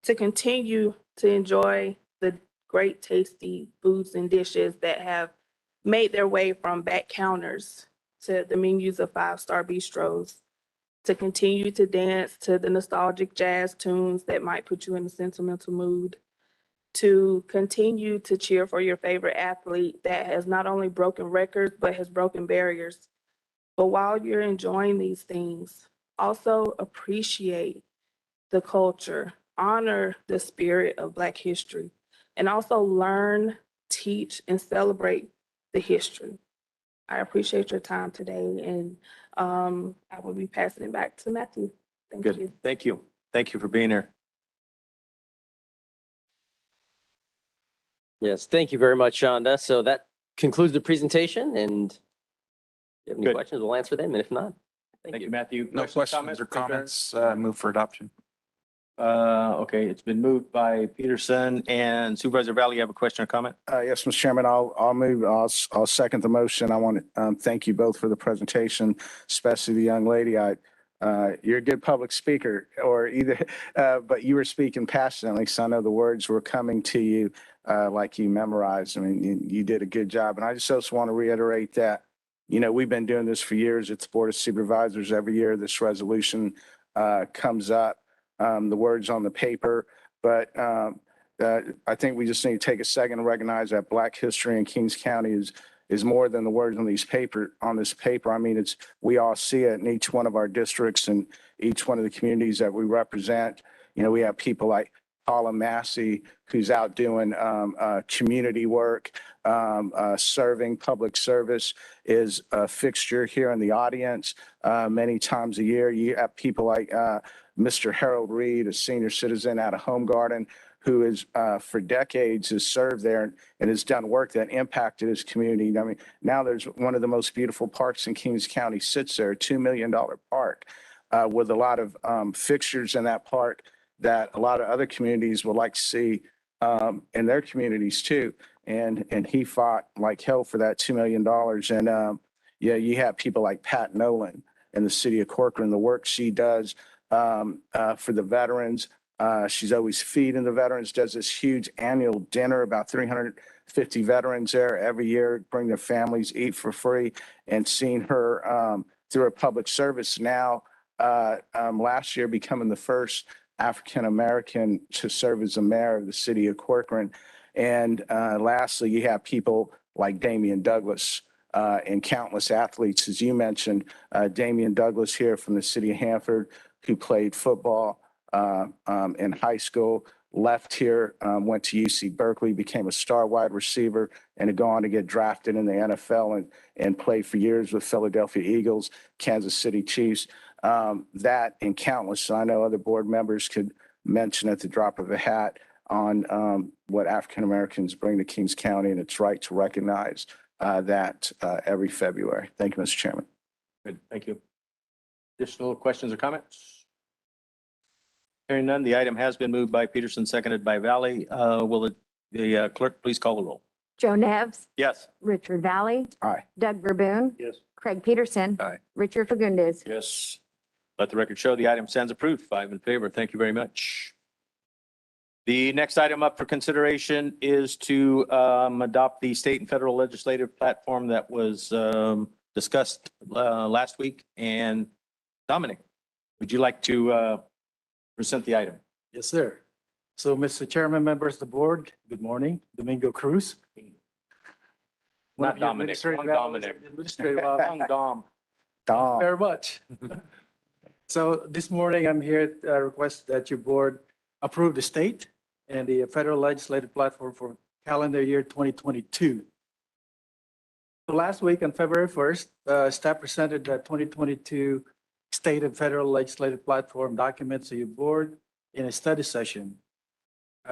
to continue to enjoy the great tasty foods and dishes that have made their way from back counters to the menus of five-star bistros, to continue to dance to the nostalgic jazz tunes that might put you in a sentimental mood, to continue to cheer for your favorite athlete that has not only broken records, but has broken barriers. But while you're enjoying these things, also appreciate the culture, honor the spirit of Black history, and also learn, teach, and celebrate the history. I appreciate your time today, and I will be passing it back to Matthew. Thank you. Good. Thank you. Thank you for being here. Yes, thank you very much, Shonda. So that concludes the presentation, and if you have any Good. questions, we'll answer them, and if not, Thank you, Matthew. No questions or comments, move for adoption. Okay, it's been moved by Peterson and Supervisor Valley. You have a question or comment? Yes, Mr. Chairman, I'll move, I'll second the motion. I want to thank you both for the presentation, especially the young lady. You're a good public speaker, or either, but you were speaking passionately, so I know the words were coming to you like you memorized. I mean, you did a good job. And I just also want to reiterate that, you know, we've been doing this for years. It's Board of Supervisors. Every year this resolution comes up. The words on the paper, but I think we just need to take a second to recognize that Black history in Kings County is more than the words on this paper. I mean, we all see it in each one of our districts and each one of the communities that we represent. You know, we have people like Paula Massey, who's out doing community work, serving public service, is a fixture here in the audience many times a year. You have people like Mr. Harold Reed, a senior citizen out of Home Garden, who is for decades has served there and has done work that impacted his community. I mean, now there's one of the most beautiful parks in Kings County sits there, a $2 million park with a lot of fixtures in that park that a lot of other communities would like to see in their communities too. And he fought like hell for that $2 million. And yeah, you have people like Pat Nolan in the city of Corcoran, the work she does for the veterans. She's always feeding the veterans, does this huge annual dinner, about 350 veterans there every year, bring their families, eat for free, and seeing her through her public service now, last year becoming the first African-American to serve as the mayor of the city of Corcoran. And lastly, you have people like Damian Douglas and countless athletes, as you mentioned, Damian Douglas here from the city of Hanford, who played football in high school, left here, went to UC Berkeley, became a star wide receiver, and had gone on to get drafted in the NFL and played for years with Philadelphia Eagles, Kansas City Chiefs. That and countless, I know other board members could mention at the drop of a hat on what African Americans bring to Kings County, and it's right to recognize that every February. Thank you, Mr. Chairman. Good, thank you. Additional questions or comments? Hearing none, the item has been moved by Peterson, seconded by Valley. Will the clerk please call the roll? Joe Nevs, Yes. Richard Valley, Aye. Doug Verboon, Yes. Craig Peterson, Aye. Richard Fagundes. Yes. Let the record show the item stands approved, 5 in favor. Thank you very much. The next item up for consideration is to adopt the state and federal legislative platform that was discussed last week. And Dominic, would you like to present the item? Yes, sir. So, Mr. Chairman, members of the board, good morning. Domingo Cruz. One Not of your Dominic, administrative wrong hours- Dominic. Administrative hours. Wrong Dom. Dom. Very much. So this morning, I'm here to request that your board approve the state and the federal legislative platform for calendar year 2022. So last week on February 1st, staff presented the 2022 state and federal legislative platform documents to your board in a study session,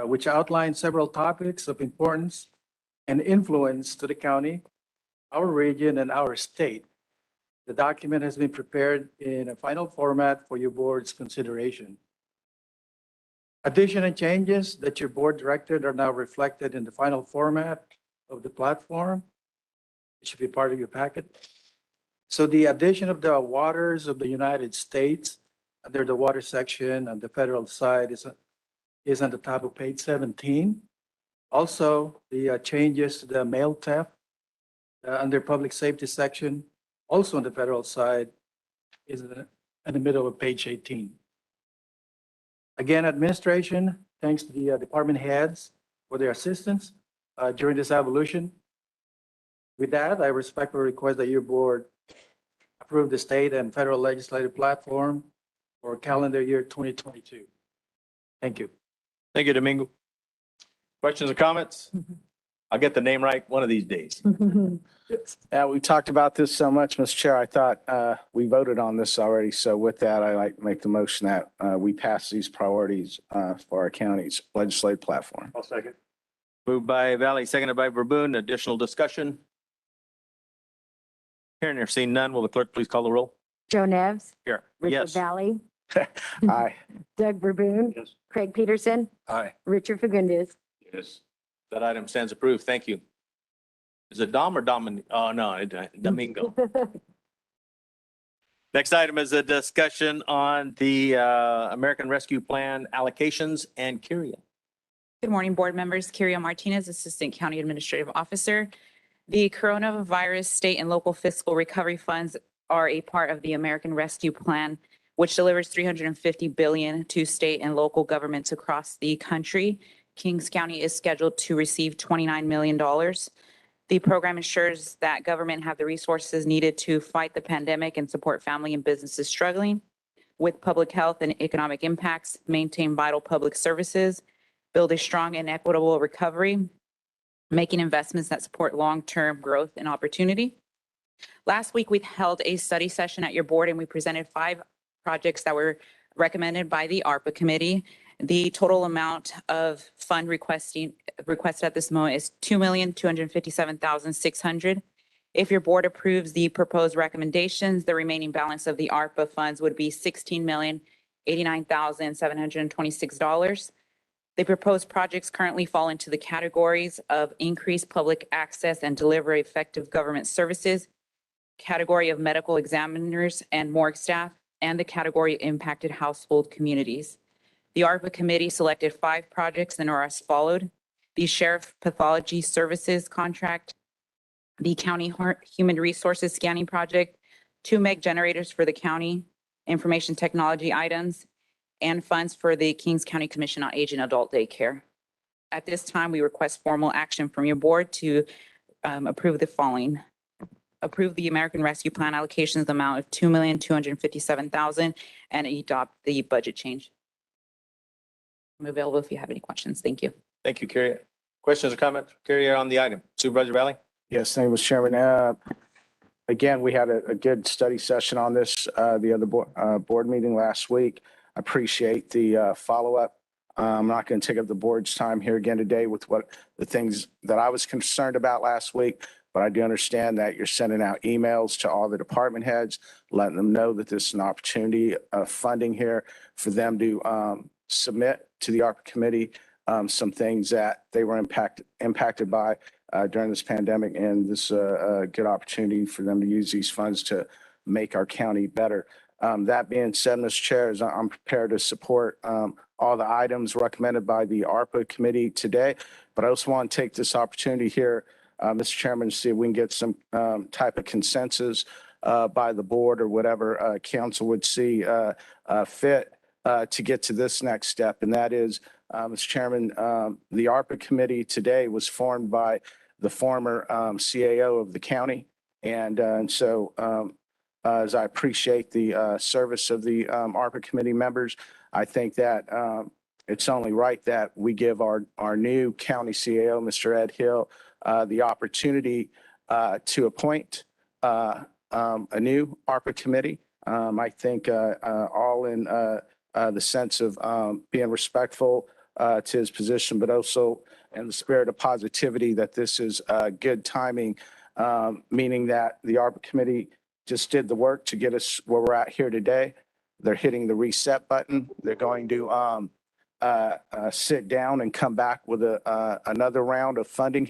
which outlined several topics of importance and influence to the county, our region, and our state. The document has been prepared in a final format for your board's consideration. Addition and changes that your board directed are now reflected in the final format of the platform. It should be part of your packet. So the addition of the waters of the United States under the water section on the federal side is on the top of page 17. Also, the changes to the mail theft under public safety section, also on the federal side, is in the middle of page 18. Again, administration, thanks to the department heads for their assistance during this evolution. With that, I respectfully request that your board approve the state and federal legislative platform for calendar year 2022. Thank you. Thank you, Domingo. Questions or comments? I'll get the name right one of these days. Yeah, we talked about this so much, Mr. Chair. I thought we voted on this already. So with that, I like to make the motion that we pass these priorities for our county's legislative platform. I'll second. Moved by Valley, seconded by Verboen. Additional discussion? Hearing or seeing none, will the clerk please call the roll? Joe Nevs, Here. Richard Yes. Valley, Aye. Doug Verboen, Yes. Craig Peterson, Aye. Richard Fagundes. Yes. That item stands approved. Thank you. Is it Dom or Domin? Oh, no, Domingo. Next item is a discussion on the American Rescue Plan allocations and Kyria. Good morning, board members. Kyria Martinez, Assistant County Administrative Officer. The coronavirus state and local fiscal recovery funds are a part of the American Rescue Plan, which delivers $350 billion to state and local governments across the country. Kings County is scheduled to receive $29 million. The program ensures that government have the resources needed to fight the pandemic and support family and businesses struggling with public health and economic impacts, maintain vital public services, build a strong and equitable recovery, making investments that support long-term growth and opportunity. Last week, we held a study session at your board and we presented 5 projects that were recommended by the ARPA committee. The total amount of fund requested at this moment is $2,257,600. If your board approves the proposed recommendations, the remaining balance of the ARPA funds would be $16,089,726. The proposed projects currently fall into the categories of increased public access and deliver effective government services, category of medical examiners and morgue staff, and the category of impacted household communities. The ARPA committee selected 5 projects and are as followed: the Sheriff Pathology Services Contract, the County Human Resources Scanning Project, 2 MEG generators for the county, information technology items, and funds for the Kings County Commission on Aging Adult Daycare. At this time, we request formal action from your board to approve the following. Approve the American Rescue Plan allocations amount of $2,257,000 and adopt the budget change. I'm available if you have any questions. Thank you. Thank you, Kyria. Questions or comments? Kyria on the item. Supervisor Valley? Yes, thank you, Mr. Chairman. Again, we had a good study session on this, the other board meeting last week. I appreciate the follow-up. I'm not going to take up the board's time here again today with what the things that I was concerned about last week, but I do understand that you're sending out emails to all the department heads, letting them know that this is an opportunity of funding here for them to submit to the ARPA committee some things that they were impacted by during this pandemic, and this is a good opportunity for them to use these funds to make our county better. That being said, Mr. Chair, I'm prepared to support all the items recommended by the ARPA committee today, but I also want to take this opportunity here, Mr. Chairman, to see if we can get some type of consensus by the board or whatever council would see fit to get to this next step. And that is, Mr. Chairman, the ARPA committee today was formed by the former CAO of the county. And so as I appreciate the service of the ARPA committee members, I think that it's only right that we give our new county CAO, Mr. Ed Hill, the opportunity to appoint a new ARPA committee. I think all in the sense of being respectful to his position, but also in the spirit of positivity that this is good timing, meaning that the ARPA committee just did the work to get us where we're at here today. They're hitting the reset button. They're going to sit down and come back with another round of funding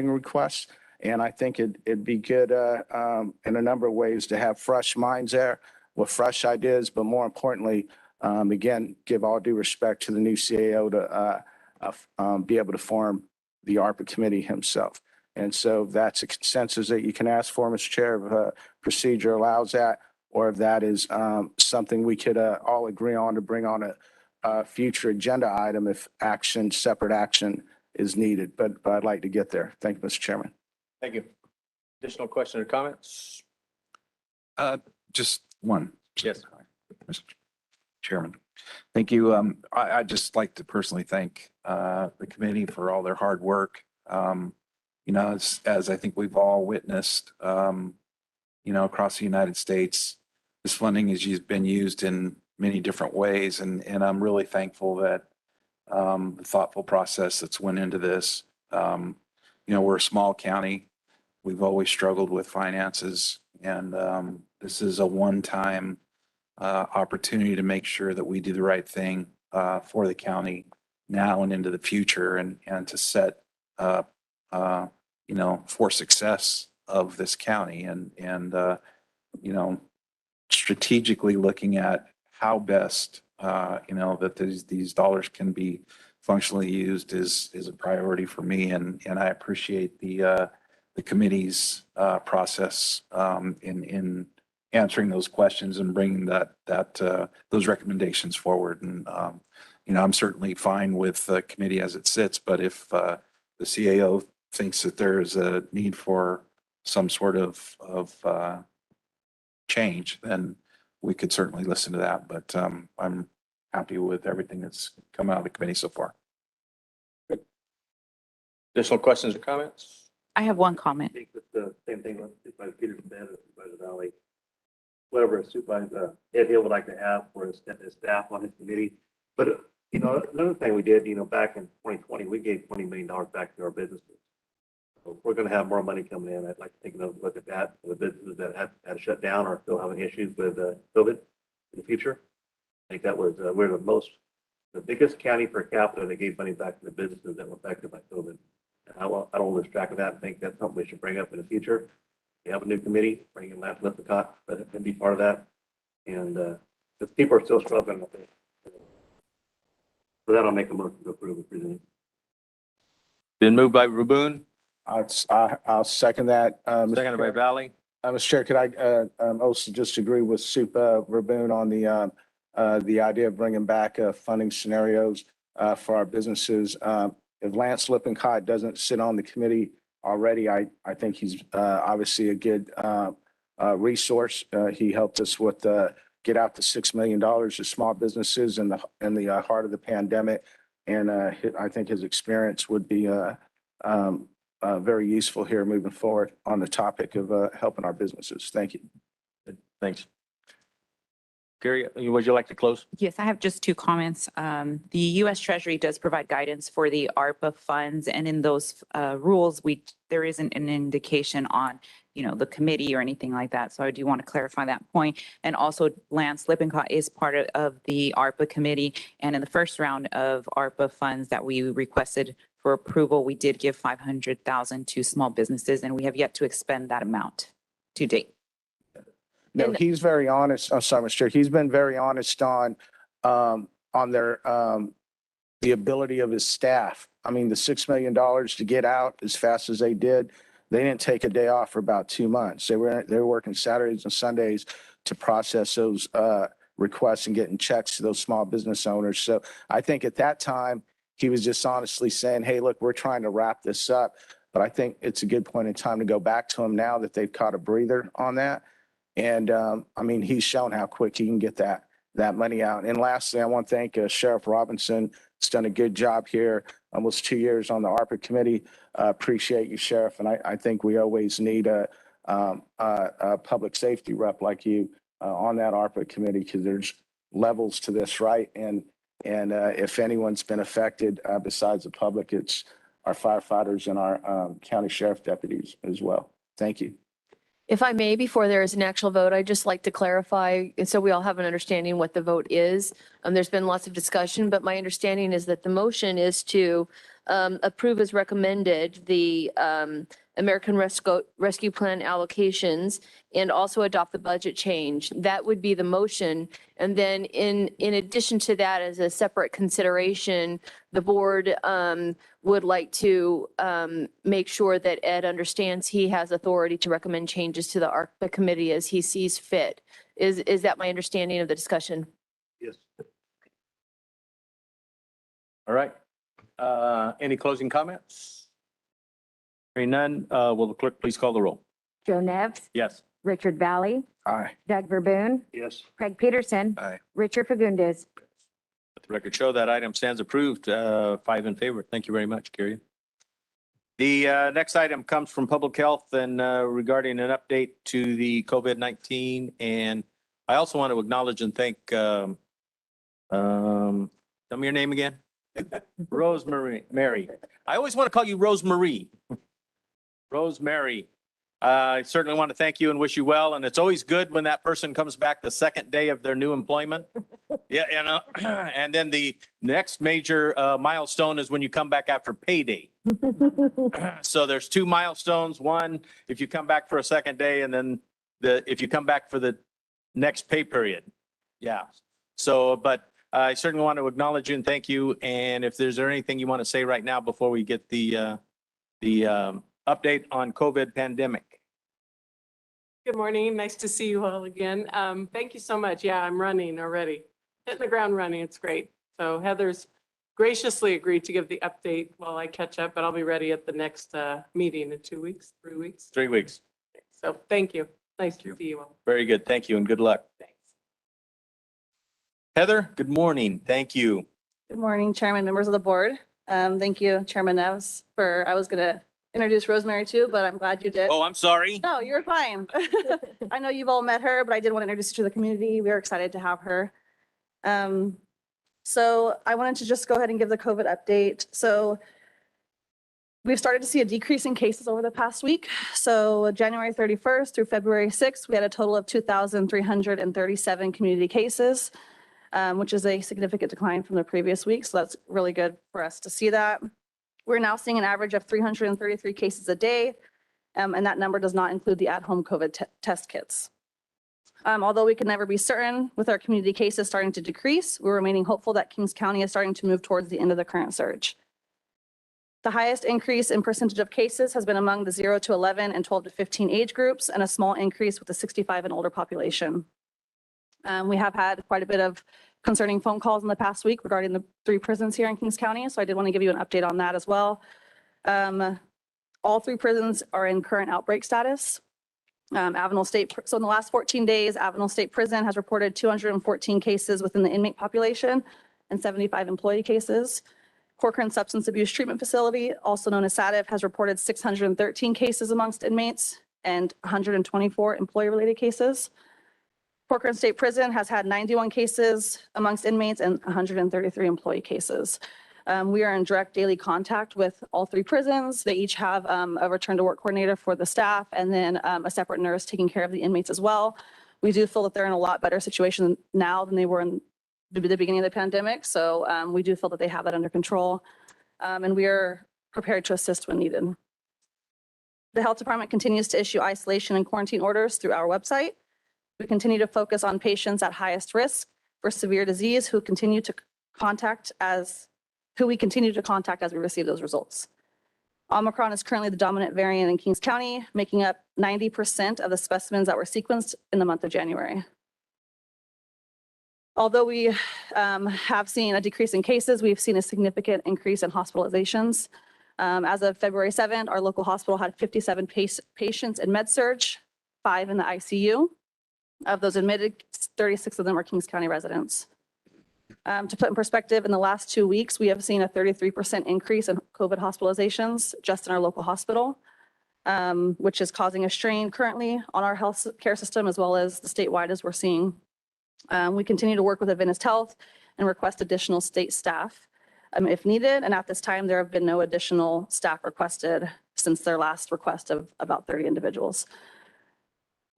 requests. And I think it'd be good in a number of ways to have fresh minds there with fresh ideas, but more importantly, again, give all due respect to the new CAO to be able to form the ARPA committee himself. And so that's a consensus that you can ask for, Mr. Chair, if procedure allows that, or if that is something we could all agree on to bring on a future agenda item if separate action is needed. But I'd like to get there. Thank you, Mr. Chairman. Thank you. Additional questions or comments? Just one. Yes. Mr. Chairman. Thank you. I'd just like to personally thank the committee for all their hard work. As I think we've all witnessed, across the United States, this funding has been used in many different ways. And I'm really thankful that the thoughtful process that's went into this. We're a small county. We've always struggled with finances. And this is a one-time opportunity to make sure that we do the right thing for the county now and into the future, and to set up, for success of this county, and strategically looking at how best, that these dollars can be functionally used is a priority for me. And I appreciate the committee's process in answering those questions and bringing those recommendations forward. And, I'm certainly fine with the committee as it sits, but if the CAO thinks that there's a need for some sort of change, then we could certainly listen to that. But I'm happy with everything that's come out of the committee so far. Additional questions or comments? I have one comment. I think that the same thing with Supervisor Peterson and Supervisor Valley. Whatever Supervisor Ed Hill would like to have for his staff on his committee. But, another thing we did, back in 2020, we gave $20 million back to our businesses. So if we're going to have more money coming in, I'd like to take another look at that for the businesses that had to shut down or still having issues with COVID in the future. I think that was, we're the biggest county per capita that gave money back to the businesses that were affected by COVID. And I don't lose track of that. I think that's something we should bring up in the future. We have a new committee, bring in Lance Lippincott, but it can be part of that. And the people are still struggling with it. So that'll make a motion to approve it presented. Been moved by Raboon, I'll second that. seconded by Valley. Mr. Chair, could I also just agree with Raboon on the idea of bringing back funding scenarios for our businesses. If Lance Lippincott doesn't sit on the committee already, I think he's obviously a good resource. He helped us with get out the $6 million to small businesses in the heart of the pandemic. And I think his experience would be very useful here moving forward on the topic of helping our businesses. Thank you. Thanks. Gary, would you like to close? Yes, I have just two comments. The U.S. Treasury does provide guidance for the ARPA funds, and in those rules, there isn't an indication on, the committee or anything like that. So I do want to clarify that point. And also, Lance Lippincott is part of the ARPA committee. And in the first round of ARPA funds that we requested for approval, we did give $500,000 to small businesses, and we have yet to expend that amount to date. No, he's very honest. I'm sorry, Mr. Chair. He's been very honest on their the ability of his staff. I mean, the $6 million to get out as fast as they did, they didn't take a day off for about 2 months. They were working Saturdays and Sundays to process those requests and getting checks to those small business owners. So I think at that time, he was just honestly saying, hey, look, we're trying to wrap this up. But I think it's a good point in time to go back to him now that they've caught a breather on that. And he's shown how quick he can get that money out. And lastly, I want to thank Sheriff Robinson. He's done a good job here almost 2 years on the ARPA committee. Appreciate you, Sheriff. And I think we always need a public safety rep like you on that ARPA committee, because there's levels to this, right? And if anyone's been affected besides the public, it's our firefighters and our county sheriff deputies as well. Thank you. If I may, before there is an actual vote, I'd just like to clarify, and so we all have an understanding what the vote is. There's been lots of discussion, but my understanding is that the motion is to approve as recommended the American Rescue Plan allocations and also adopt the budget change. That would be the motion. And then in addition to that, as a separate consideration, the board would like to make sure that Ed understands he has authority to recommend changes to the ARPA committee as he sees fit. Is that my understanding of the discussion? Yes. All right. Any closing comments? Hearing none, will the clerk please call the roll? Joe Nevs, Yes. Richard Valley, Aye. Doug Verboon, Yes. Craig Peterson, Aye. Richard Fagundes. Let the record show that item stands approved, 5 in favor. Thank you very much, Carrie. The next item comes from Public Health and regarding an update to the COVID-19. And I also want to acknowledge and thank, tell me your name again. Rosemary. Mary. I always want to call you Rosemary. Rosemary. I certainly want to thank you and wish you well. And it's always good when that person comes back the second day of their new employment. Yeah, and then the next major milestone is when you come back after payday. So there's 2 milestones. One, if you come back for a second day, and then if you come back for the next pay period. Yeah. So, but I certainly want to acknowledge you and thank you. And if there's anything you want to say right now before we get the update on COVID pandemic. Good morning. Nice to see you all again. Thank you so much. Yeah, I'm running already. Hitting the ground running. It's great. So Heather's graciously agreed to give the update while I catch up, but I'll be ready at the next meeting in 2 weeks, 3 weeks. 3 weeks. So thank you. Nice to see you all. Very good. Thank you and good luck. Thanks. Heather, good morning. Thank you. Good morning, Chairman, members of the board. Thank you, Chairman Neves, I was going to introduce Rosemary too, but I'm glad you did. Oh, I'm sorry. No, you're fine. I know you've all met her, but I did want to introduce her to the community. We are excited to have her. So I wanted to just go ahead and give the COVID update. So we've started to see a decrease in cases over the past week. So January 31st through February 6th, we had a total of 2,337 community cases, which is a significant decline from the previous week. So that's really good for us to see that. We're now seeing an average of 333 cases a day, and that number does not include the at-home COVID test kits. Although we can never be certain, with our community cases starting to decrease, we're remaining hopeful that Kings County is starting to move towards the end of the current surge. The highest increase in percentage of cases has been among the 0 to 11 and 12 to 15 age groups, and a small increase with the 65 and older population. We have had quite a bit of concerning phone calls in the past week regarding the 3 prisons here in Kings County, so I did want to give you an update on that as well. All 3 prisons are in current outbreak status. Avenel State, so in the last 14 days, Avenel State Prison has reported 214 cases within the inmate population and 75 employee cases. Corcoran Substance Abuse Treatment Facility, also known as SATIF, has reported 613 cases amongst inmates and 124 employee-related cases. Corcoran State Prison has had 91 cases amongst inmates and 133 employee cases. We are in direct daily contact with all 3 prisons. They each have a return to work coordinator for the staff and then a separate nurse taking care of the inmates as well. We do feel that they're in a lot better situation now than they were in the beginning of the pandemic. So we do feel that they have that under control, and we are prepared to assist when needed. The health department continues to issue isolation and quarantine orders through our website. We continue to focus on patients at highest risk for severe disease who we continue to contact as we receive those results. Omicron is currently the dominant variant in Kings County, making up 90% of the specimens that were sequenced in the month of January. Although we have seen a decrease in cases, we've seen a significant increase in hospitalizations. As of February 7th, our local hospital had 57 patients in med-surg, 5 in the ICU. Of those admitted, 36 of them are Kings County residents. To put in perspective, in the last 2 weeks, we have seen a 33% increase in COVID hospitalizations just in our local hospital, which is causing a strain currently on our health care system as well as the statewide as we're seeing. We continue to work with Adventist Health and request additional state staff if needed. And at this time, there have been no additional staff requested since their last request of about 30 individuals.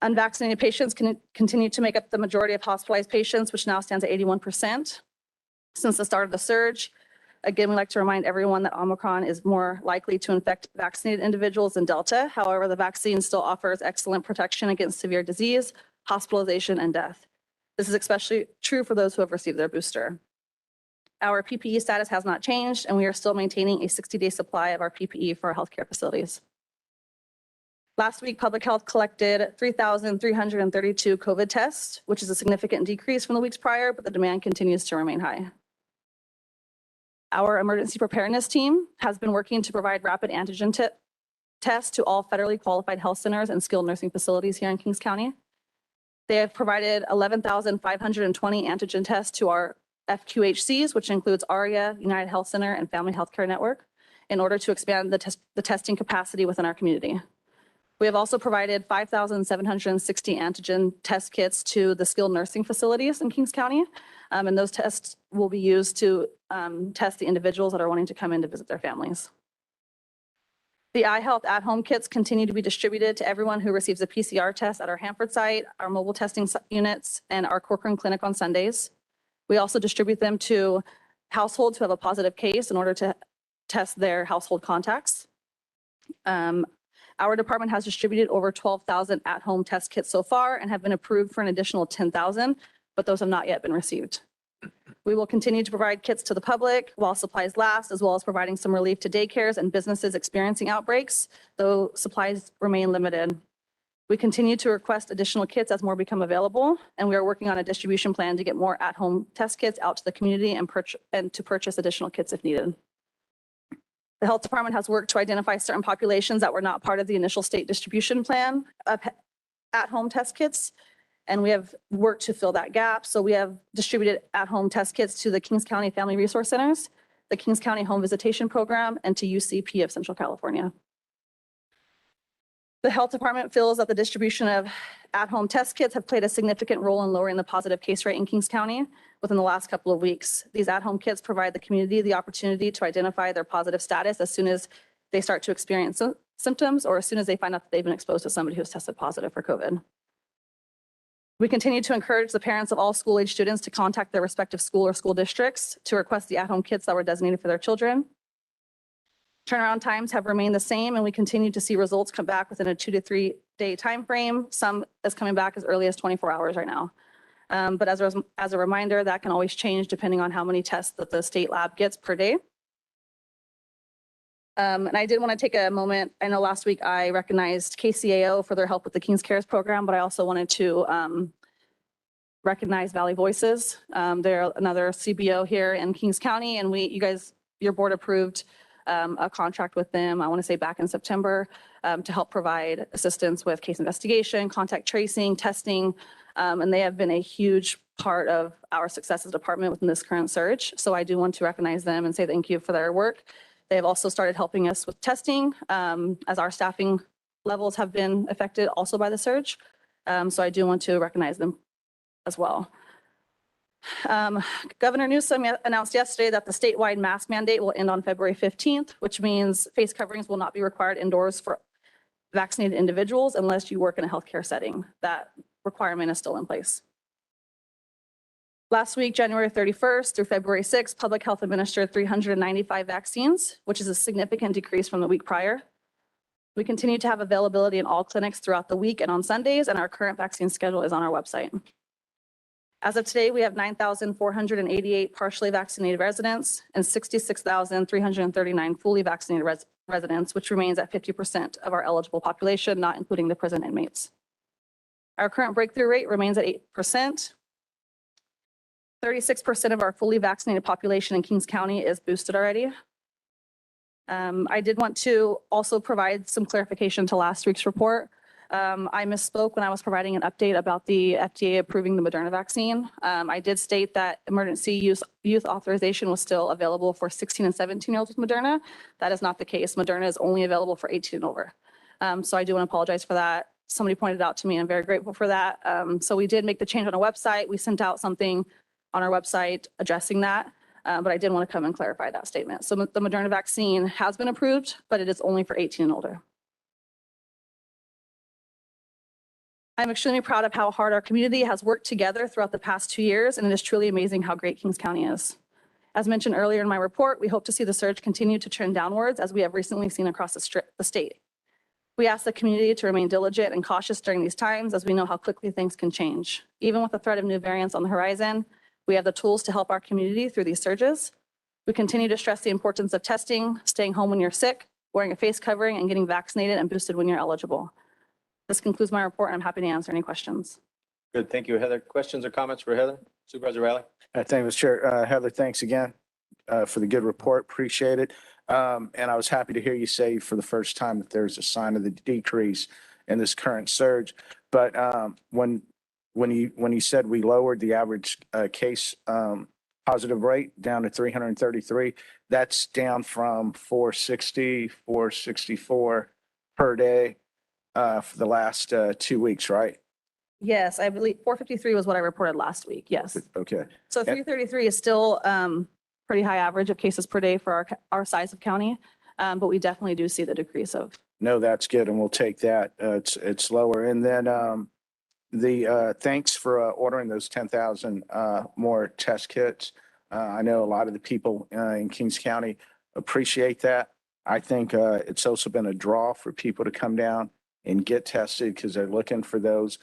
Unvaccinated patients can continue to make up the majority of hospitalized patients, which now stands at 81%. Since the start of the surge, again, we like to remind everyone that Omicron is more likely to infect vaccinated individuals than Delta. However, the vaccine still offers excellent protection against severe disease, hospitalization, and death. This is especially true for those who have received their booster. Our PPE status has not changed, and we are still maintaining a 60-day supply of our PPE for our healthcare facilities. Last week, Public Health collected 3,332 COVID tests, which is a significant decrease from the weeks prior, but the demand continues to remain high. Our emergency preparedness team has been working to provide rapid antigen tests to all federally qualified health centers and skilled nursing facilities here in Kings County. They have provided 11,520 antigen tests to our FQHCs, which includes ARIA, United Health Center, and Family Healthcare Network, in order to expand the testing capacity within our community. We have also provided 5,760 antigen test kits to the skilled nursing facilities in Kings County, and those tests will be used to test the individuals that are wanting to come in to visit their families. The iHealth at-home kits continue to be distributed to everyone who receives a PCR test at our Hanford site, our mobile testing units, and our Corcoran Clinic on Sundays. We also distribute them to households who have a positive case in order to test their household contacts. Our department has distributed over 12,000 at-home test kits so far and have been approved for an additional 10,000, but those have not yet been received. We will continue to provide kits to the public while supplies last, as well as providing some relief to daycares and businesses experiencing outbreaks, though supplies remain limited. We continue to request additional kits as more become available, and we are working on a distribution plan to get more at-home test kits out to the community and to purchase additional kits if needed. The health department has worked to identify certain populations that were not part of the initial state distribution plan of at-home test kits, and we have worked to fill that gap. So we have distributed at-home test kits to the Kings County Family Resource Centers, the Kings County Home Visitation Program, and to UCP of Central California. The health department feels that the distribution of at-home test kits have played a significant role in lowering the positive case rate in Kings County within the last couple of weeks. These at-home kits provide the community the opportunity to identify their positive status as soon as they start to experience symptoms or as soon as they find out that they've been exposed to somebody who's tested positive for COVID. We continue to encourage the parents of all school-age students to contact their respective school or school districts to request the at-home kits that were designated for their children. Turnaround times have remained the same, and we continue to see results come back within a 2 to 3 day time frame. Some is coming back as early as 24 hours right now. But as a reminder, that can always change depending on how many tests that the state lab gets per day. And I did want to take a moment. I know last week I recognized KCAO for their help with the Kings Cares program, but I also wanted to recognize Valley Voices. They're another CBO here in Kings County, and your board approved a contract with them, I want to say back in September, to help provide assistance with case investigation, contact tracing, testing, and they have been a huge part of our success as a department within this current surge. So I do want to recognize them and say thank you for their work. They have also started helping us with testing as our staffing levels have been affected also by the surge. So I do want to recognize them as well. Governor Newsom announced yesterday that the statewide mask mandate will end on February 15th, which means face coverings will not be required indoors for vaccinated individuals unless you work in a healthcare setting. That requirement is still in place. Last week, January 31st through February 6th, Public Health administered 395 vaccines, which is a significant decrease from the week prior. We continue to have availability in all clinics throughout the week and on Sundays, and our current vaccine schedule is on our website. As of today, we have 9,488 partially vaccinated residents and 66,339 fully vaccinated residents, which remains at 50% of our eligible population, not including the prison inmates. Our current breakthrough rate remains at 8%. 36% of our fully vaccinated population in Kings County is boosted already. I did want to also provide some clarification to last week's report. I misspoke when I was providing an update about the FDA approving the Moderna vaccine. I did state that emergency youth authorization was still available for 16 and 17-year-olds with Moderna. That is not the case. Moderna is only available for 18 and over. So I do want to apologize for that. Somebody pointed out to me, and I'm very grateful for that. So we did make the change on our website. We sent out something on our website addressing that. But I did want to come and clarify that statement. So the Moderna vaccine has been approved, but it is only for 18 and older. I'm extremely proud of how hard our community has worked together throughout the past 2 years, and it is truly amazing how great Kings County is. As mentioned earlier in my report, we hope to see the surge continue to trend downwards as we have recently seen across the state. We ask the community to remain diligent and cautious during these times as we know how quickly things can change. Even with the threat of new variants on the horizon, we have the tools to help our community through these surges. We continue to stress the importance of testing, staying home when you're sick, wearing a face covering, and getting vaccinated and boosted when you're eligible. This concludes my report, and I'm happy to answer any questions. Good. Thank you, Heather. Questions or comments for Heather? Supervisor Riley? Thank you, Mr. Chair. Heather, thanks again for the good report. Appreciate it. And I was happy to hear you say for the first time that there's a sign of the decrease in this current surge. But when you said we lowered the average case positive rate down to 333, that's down from 460, 464 per day for the last 2 weeks, right? Yes, I believe 453 was what I reported last week. Yes. Okay. So 333 is still pretty high average of cases per day for our size of county. But we definitely do see the decrease of. No, that's good, and we'll take that. It's lower. And then the thanks for ordering those 10,000 more test kits. I know a lot of the people in Kings County appreciate that. I think it's also been a draw for people to come down and get tested because they're looking for those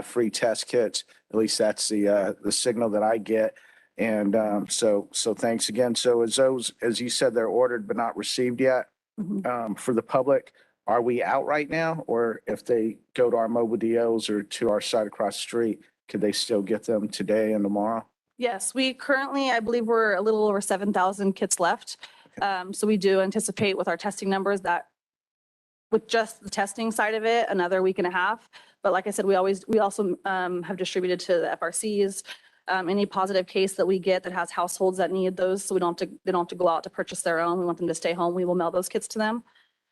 free test kits. At least that's the signal that I get. And so thanks again. So as you said, they're ordered but not received yet. For the public, are we out right now? Or if they go to our mobile DOs or to our site across the street, could they still get them today and tomorrow? Yes, we currently, I believe we're a little over 7,000 kits left. So we do anticipate with our testing numbers that with just the testing side of it, another week and a half. But like I said, we also have distributed to the FRCs, any positive case that we get that has households that need those. So they don't have to go out to purchase their own. We want them to stay home. We will mail those kits to them.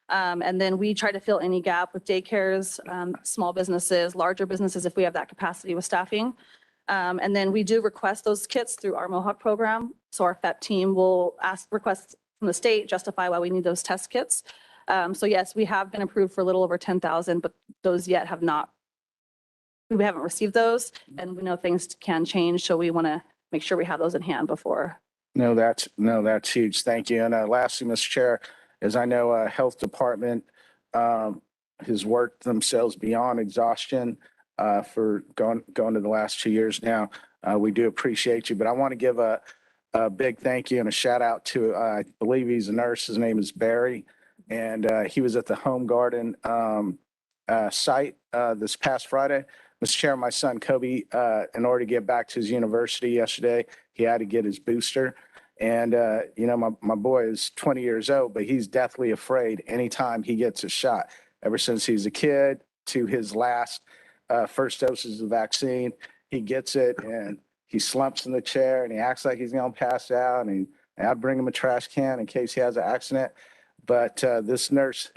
And then we try to fill any gap with daycares, small businesses, larger businesses, if we have that capacity with staffing. And then we do request those kits through our Mohawk program. So our FEP team will request from the state, justify why we need those test kits. So yes, we have been approved for a little over 10,000, but those yet have not. We haven't received those, and we know things can change. So we want to make sure we have those in hand before. No, that's huge. Thank you. And lastly, Mr. Chair, as I know, Health Department has worked themselves beyond exhaustion for going to the last 2 years now. We do appreciate you, but I want to give a big thank you and a shout out to, I believe he's a nurse. His name is Barry, and he was at the Home Garden site this past Friday. Mr. Chair, my son Kobe, in order to get back to his university yesterday, he had to get his booster. And, my boy is 20 years old, but he's deathly afraid anytime he gets a shot. Ever since he's a kid to his last first doses of vaccine, he gets it and he slumps in the chair and he acts like he's going to pass out. And I bring him a trash can in case he has an accident. But this nurse,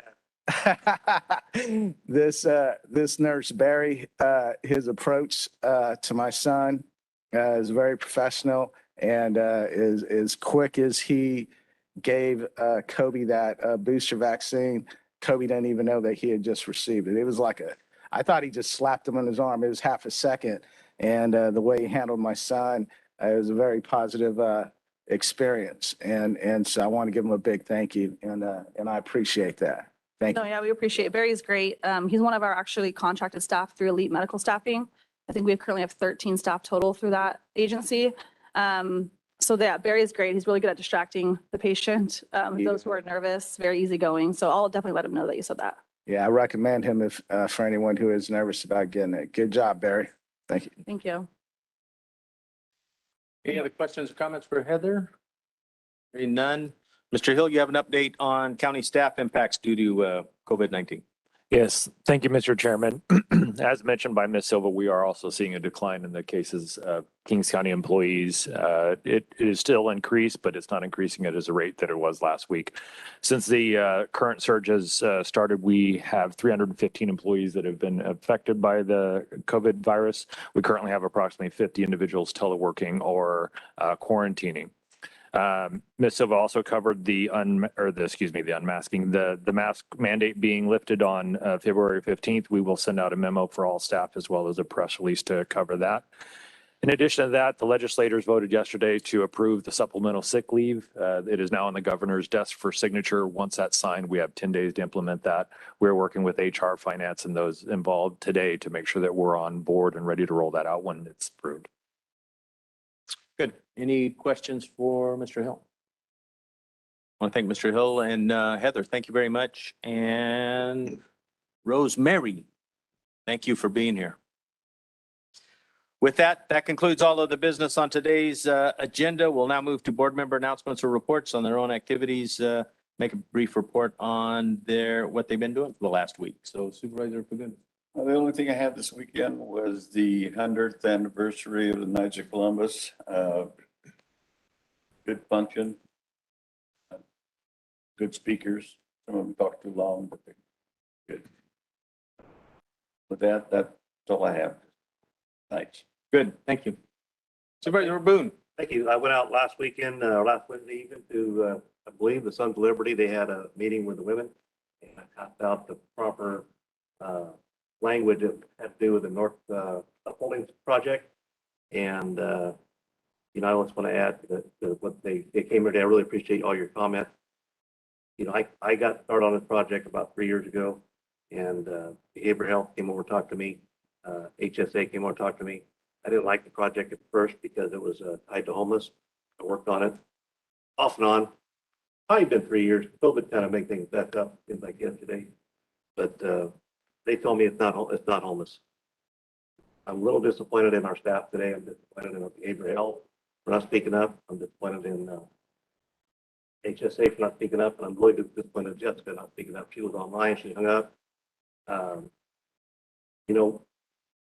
this nurse, Barry, his approach to my son is very professional. And as quick as he gave Kobe that booster vaccine, Kobe didn't even know that he had just received it. It was like I thought he just slapped him on his arm. It was half a second. And the way he handled my son, it was a very positive experience. And so I want to give him a big thank you. And I appreciate that. Thank you. No, yeah, we appreciate it. Barry's great. He's one of our actually contracted staff through Elite Medical Staffing. I think we currently have 13 staff total through that agency. So yeah, Barry is great. He's really good at distracting the patient. Those who are nervous, very easygoing. So I'll definitely let him know that you said that. Yeah, I recommend him if for anyone who is nervous about getting it. Good job, Barry. Thank you. Thank you. Any other questions or comments for Heather? Hearing none. Mr. Hill, you have an update on county staff impacts due to COVID-19. Yes, thank you, Mr. Chairman. As mentioned by Ms. Silva, we are also seeing a decline in the cases of Kings County employees. It is still increased, but it's not increasing at a rate that it was last week. Since the current surge has started, we have 315 employees that have been affected by the COVID virus. We currently have approximately 50 individuals teleworking or quarantining. Ms. Silva also covered the unmasking, the mask mandate being lifted on February 15th. We will send out a memo for all staff as well as a press release to cover that. In addition to that, the legislators voted yesterday to approve the supplemental sick leave. It is now on the governor's desk for signature. Once that's signed, we have 10 days to implement that. We're working with HR, finance, and those involved today to make sure that we're on board and ready to roll that out when it's approved. Good. Any questions for Mr. Hill? I want to thank Mr. Hill and Heather. Thank you very much. And Rosemary, thank you for being here. With that, that concludes all of the business on today's agenda. We'll now move to board member announcements or reports on their own activities. Make a brief report on what they've been doing for the last week. So Supervisor Pagun. Well, the only thing I had this weekend was the 100th anniversary of the Knights of Columbus. Good function. Good speakers. Some of them talk too long, but they're good. With that, that's all I have. Thanks. Good. Thank you. Supervisor Boone. Thank you. I went out last weekend, last Wednesday evening to, I believe, the Sons of Liberty. They had a meeting with the women, and I typed out the proper language that had to do with the North Upholding Project. And, you know, I just want to add that what they came here today. I really appreciate all your comments. You know, I got started on this project about 3 years ago, and Behavioral Health came over and talked to me. HSA came over and talked to me. I didn't like the project at first because it was tied to homeless. I worked on it off and on. Probably been 3 years. COVID kind of made things back up, things like yesterday. But they told me it's not homeless. I'm a little disappointed in our staff today. I'm disappointed in Behavioral Health for not speaking up. I'm disappointed in HSA for not speaking up. And I'm really disappointed in Jessica not speaking up. She was online. She hung up. You know,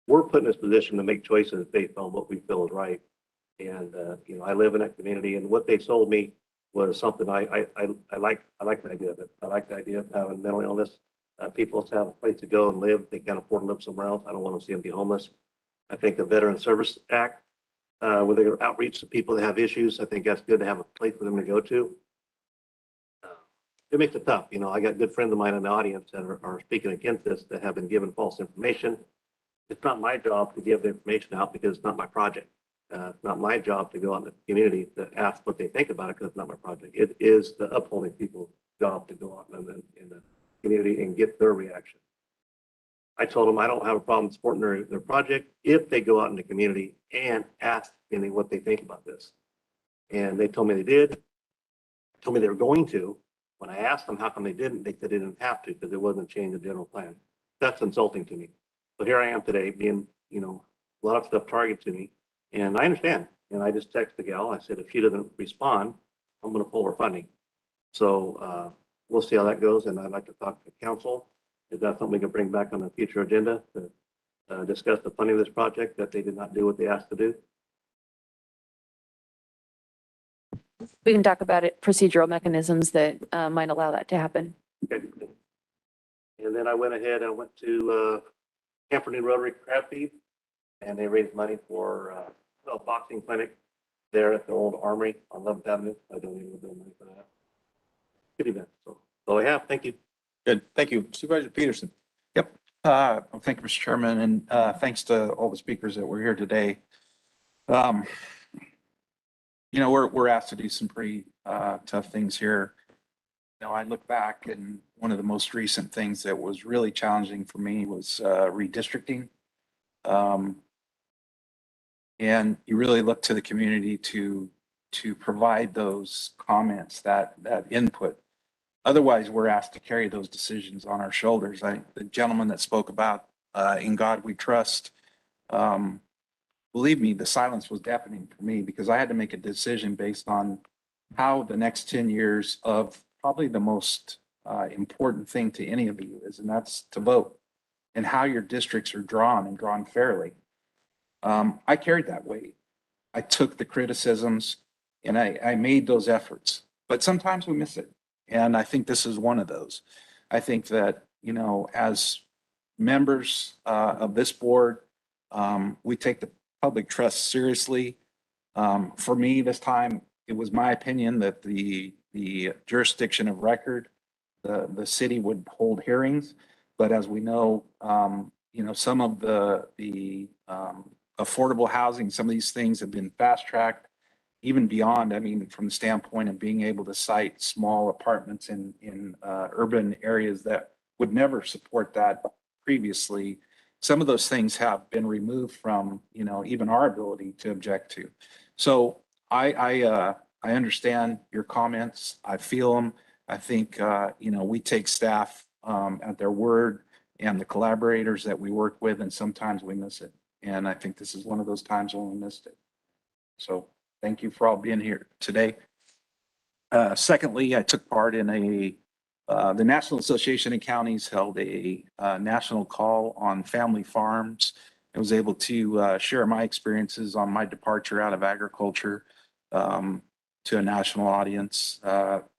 we're put in this position to make choices based on what we feel is right. And, you know, I live in that community, and what they sold me was something I like the idea of it. I like the idea of having mental illness. People have a place to go and live. They can't afford to live somewhere else. I don't want to see them be homeless. I think the Veteran Service Act, where they outreach to people that have issues, I think that's good to have a place for them to go to. It makes it tough. You know, I got good friends of mine in the audience that are speaking against this that have been given false information. It's not my job to give the information out because it's not my project. It's not my job to go out in the community to ask what they think about it because it's not my project. It is the upholding people's job to go out in the community and get their reaction. I told them I don't have a problem supporting their project if they go out in the community and ask me what they think about this. And they told me they did. Told me they were going to. When I asked them how come they didn't, they said they didn't have to because it wasn't changing the general plan. That's insulting to me. So here I am today being, you know, a lot of stuff targeted to me. And I understand. And I just texted the gal. I said, if she doesn't respond, I'm going to pull her funding. So we'll see how that goes. And I'd like to talk to council. Is that something we can bring back on a future agenda to discuss the funding of this project that they did not do what they asked to do? We can talk about it, procedural mechanisms that might allow that to happen. Okay. And then I went ahead and went to Hanford and Rotary Crab Feed, and they raised money for a boxing clinic there at the old Armory on 11th Avenue. I don't even know money for that. Good event. So that's all I have. Thank you. Good. Thank you. Supervisor Peterson. Yep. Well, thank you, Mr. Chairman, and thanks to all the speakers that were here today. You know, we're asked to do some pretty tough things here. You know, I look back, and one of the most recent things that was really challenging for me was redistricting. And you really look to the community to provide those comments, that input. Otherwise, we're asked to carry those decisions on our shoulders. The gentleman that spoke about In God We Trust, believe me, the silence was deafening for me because I had to make a decision based on how the next 10 years of probably the most important thing to any of you is, and that's to vote and how your districts are drawn and drawn fairly. I carried that weight. I took the criticisms and I made those efforts, but sometimes we miss it. And I think this is one of those. I think that, you know, as members of this board, we take the public trust seriously. For me, this time, it was my opinion that the jurisdiction of record, the city would hold hearings. But as we know, you know, some of the affordable housing, some of these things have been fast tracked, even beyond, I mean, from the standpoint of being able to site small apartments in urban areas that would never support that previously. Some of those things have been removed from, you know, even our ability to object to. So I understand your comments. I feel them. I think, you know, we take staff at their word and the collaborators that we work with, and sometimes we miss it. And I think this is one of those times when we missed it. So thank you for all being here today. Secondly, I took part in the National Association of Counties held a national call on family farms. I was able to share my experiences on my departure out of agriculture to a national audience.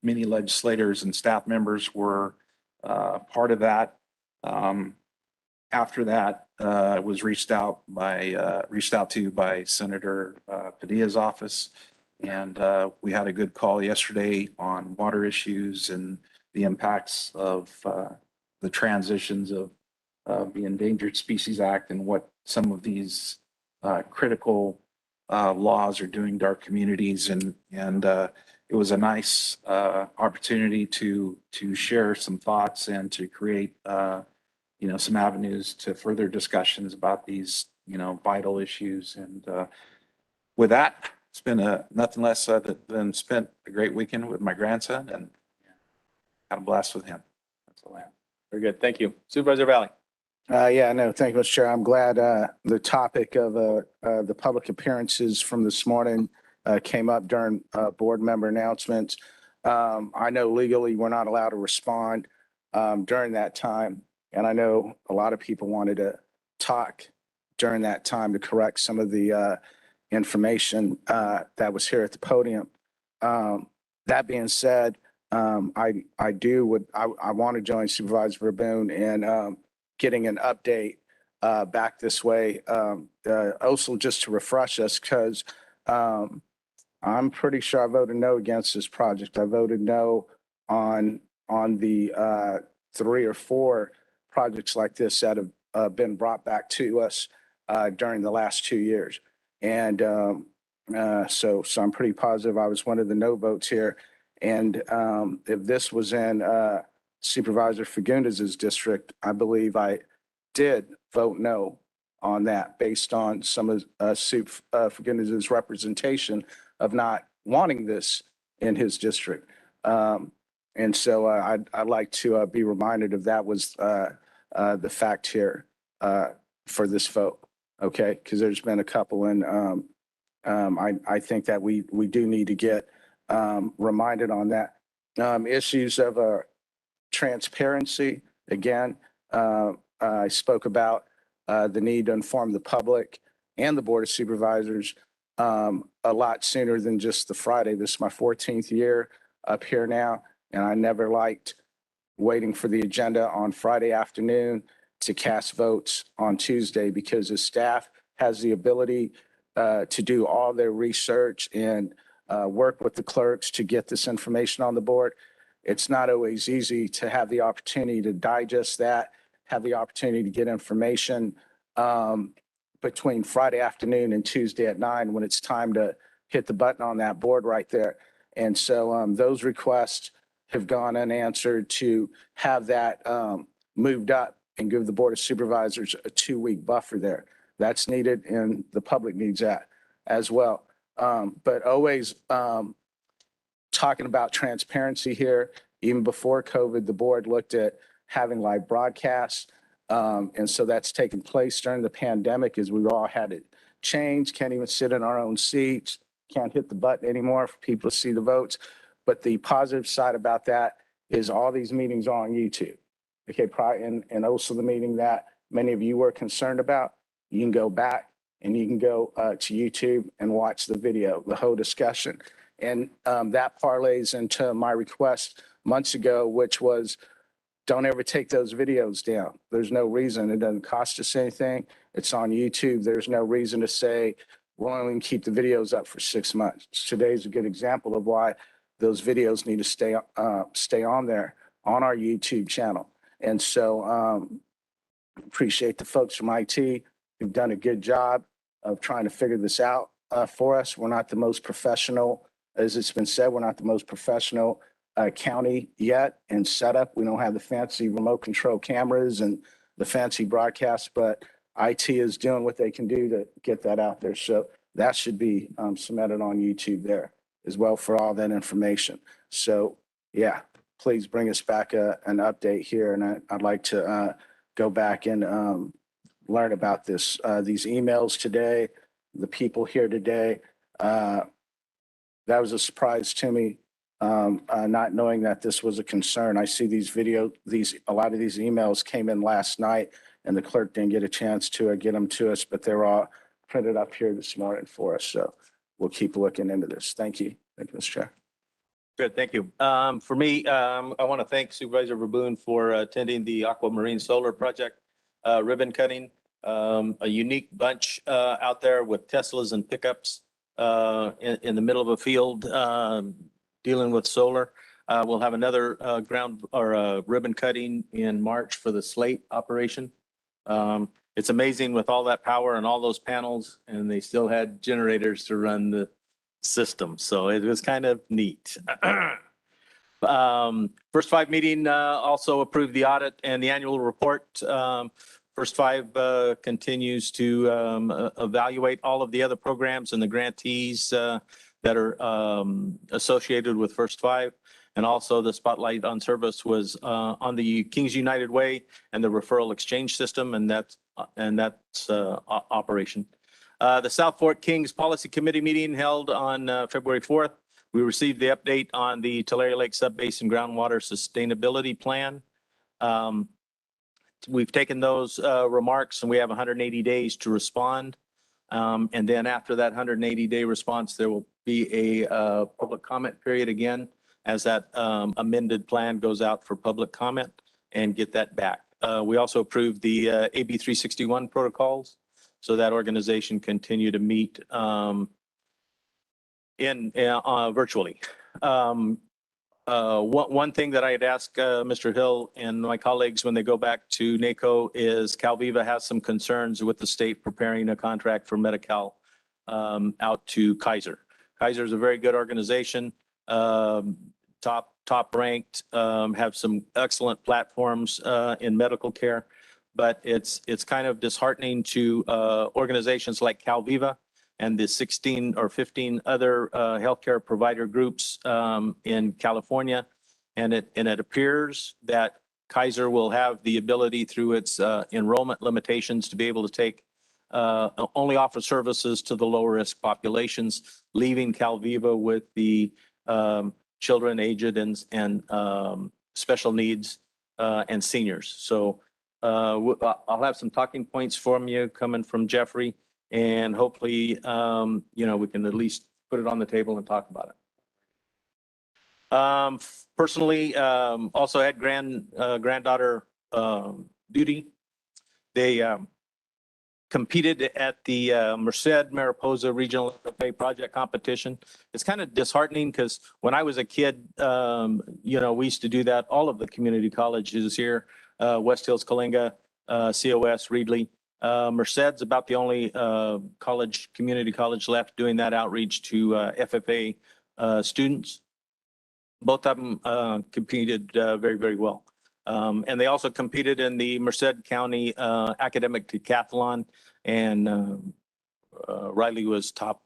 Many legislators and staff members were part of that. After that, I was reached out to by Senator Padilla's office, and we had a good call yesterday on water issues and the impacts of the transitions of the Endangered Species Act and what some of these critical laws are doing to our communities. And it was a nice opportunity to share some thoughts and to create you know, some avenues to further discussions about these, you know, vital issues. And with that, it's been nothing less than spent a great weekend with my grandson and had a blast with him. That's all I have. Very good. Thank you. Supervisor Valley. Yeah, no, thank you, Mr. Chair. I'm glad the topic of the public appearances from this morning came up during board member announcements. I know legally we're not allowed to respond during that time. And I know a lot of people wanted to talk during that time to correct some of the information that was here at the podium. That being said, I want to join Supervisor Verboen in getting an update back this way. Also, just to refresh us, because I'm pretty sure I voted no against this project. I voted no on the 3 or 4 projects like this that have been brought back to us during the last 2 years. And so I'm pretty positive I was one of the no votes here. And if this was in Supervisor Fagundes' district, I believe I did vote no on that based on some of Fagundes' representation of not wanting this in his district. And so I'd like to be reminded of that was the fact here for this vote, okay? Because there's been a couple, and I think that we do need to get reminded on that. Issues of transparency, again, I spoke about the need to inform the public and the Board of Supervisors a lot sooner than just the Friday. This is my 14th year up here now, and I never liked waiting for the agenda on Friday afternoon to cast votes on Tuesday, because the staff has the ability to do all their research and work with the clerks to get this information on the board. It's not always easy to have the opportunity to digest that, have the opportunity to get information between Friday afternoon and Tuesday at 9 when it's time to hit the button on that board right there. And so those requests have gone unanswered to have that moved up and give the Board of Supervisors a 2-week buffer there. That's needed, and the public needs that as well. But always talking about transparency here. Even before COVID, the board looked at having live broadcasts. And so that's taken place during the pandemic as we all had to change, can't even sit in our own seats, can't hit the button anymore for people to see the votes. But the positive side about that is all these meetings are on YouTube. Okay, and also the meeting that many of you were concerned about, you can go back and you can go to YouTube and watch the video, the whole discussion. And that parlays into my request months ago, which was don't ever take those videos down. There's no reason. It doesn't cost us anything. It's on YouTube. There's no reason to say we'll only keep the videos up for 6 months. Today's a good example of why those videos need to stay on there on our YouTube channel. And so appreciate the folks from IT who've done a good job of trying to figure this out for us. We're not the most professional, as it's been said, we're not the most professional county yet in setup. We don't have the fancy remote control cameras and the fancy broadcasts, but IT is doing what they can do to get that out there. So that should be cemented on YouTube there as well for all that information. So yeah, please bring us back an update here. And I'd like to go back and learn about this, these emails today, the people here today. That was a surprise to me, not knowing that this was a concern. I see a lot of these emails came in last night and the clerk didn't get a chance to get them to us, but they're all printed up here this morning for us. So we'll keep looking into this. Thank you. Thank you, Mr. Chair. Good, thank you. For me, I want to thank Supervisor Verboen for attending the Aquamarine Solar Project ribbon cutting. A unique bunch out there with Teslas and pickups in the middle of a field dealing with solar. We'll have another ribbon cutting in March for the slate operation. It's amazing with all that power and all those panels, and they still had generators to run the system. So it was kind of neat. First five meeting also approved the audit and the annual report. First five continues to evaluate all of the other programs and the grantees that are associated with first five. And also the spotlight on service was on the Kings United Way and the referral exchange system, and that's operation. The South Fork Kings Policy Committee meeting held on February 4th. We received the update on the Tulare Lake Subbasin Groundwater Sustainability Plan. We've taken those remarks and we have 180 days to respond. And then after that 180-day response, there will be a public comment period again as that amended plan goes out for public comment and get that back. We also approved the AB 361 protocols, so that organization continue to meet virtually. One thing that I had asked Mr. Hill and my colleagues when they go back to NACO is Calviva has some concerns with the state preparing a contract for Medi-Cal out to Kaiser. Kaiser is a very good organization, top ranked, have some excellent platforms in medical care, but it's kind of disheartening to organizations like Calviva and the 16 or 15 other healthcare provider groups in California. And it appears that Kaiser will have the ability through its enrollment limitations to be able to take only offer services to the lower risk populations, leaving Calviva with the children, aged and special needs and seniors. So I'll have some talking points from you coming from Jeffrey. And hopefully, we can at least put it on the table and talk about it. Personally, also had granddaughter Judy. They competed at the Merced Mariposa Regional FFA project competition. It's kind of disheartening because when I was a kid, we used to do that. All of the community colleges here, West Hills, Coalinga, COS, Reedley. Merced's about the only community college left doing that outreach to FFA students. Both of them competed very, very well. And they also competed in the Merced County Academic Decathlon, and Riley was top.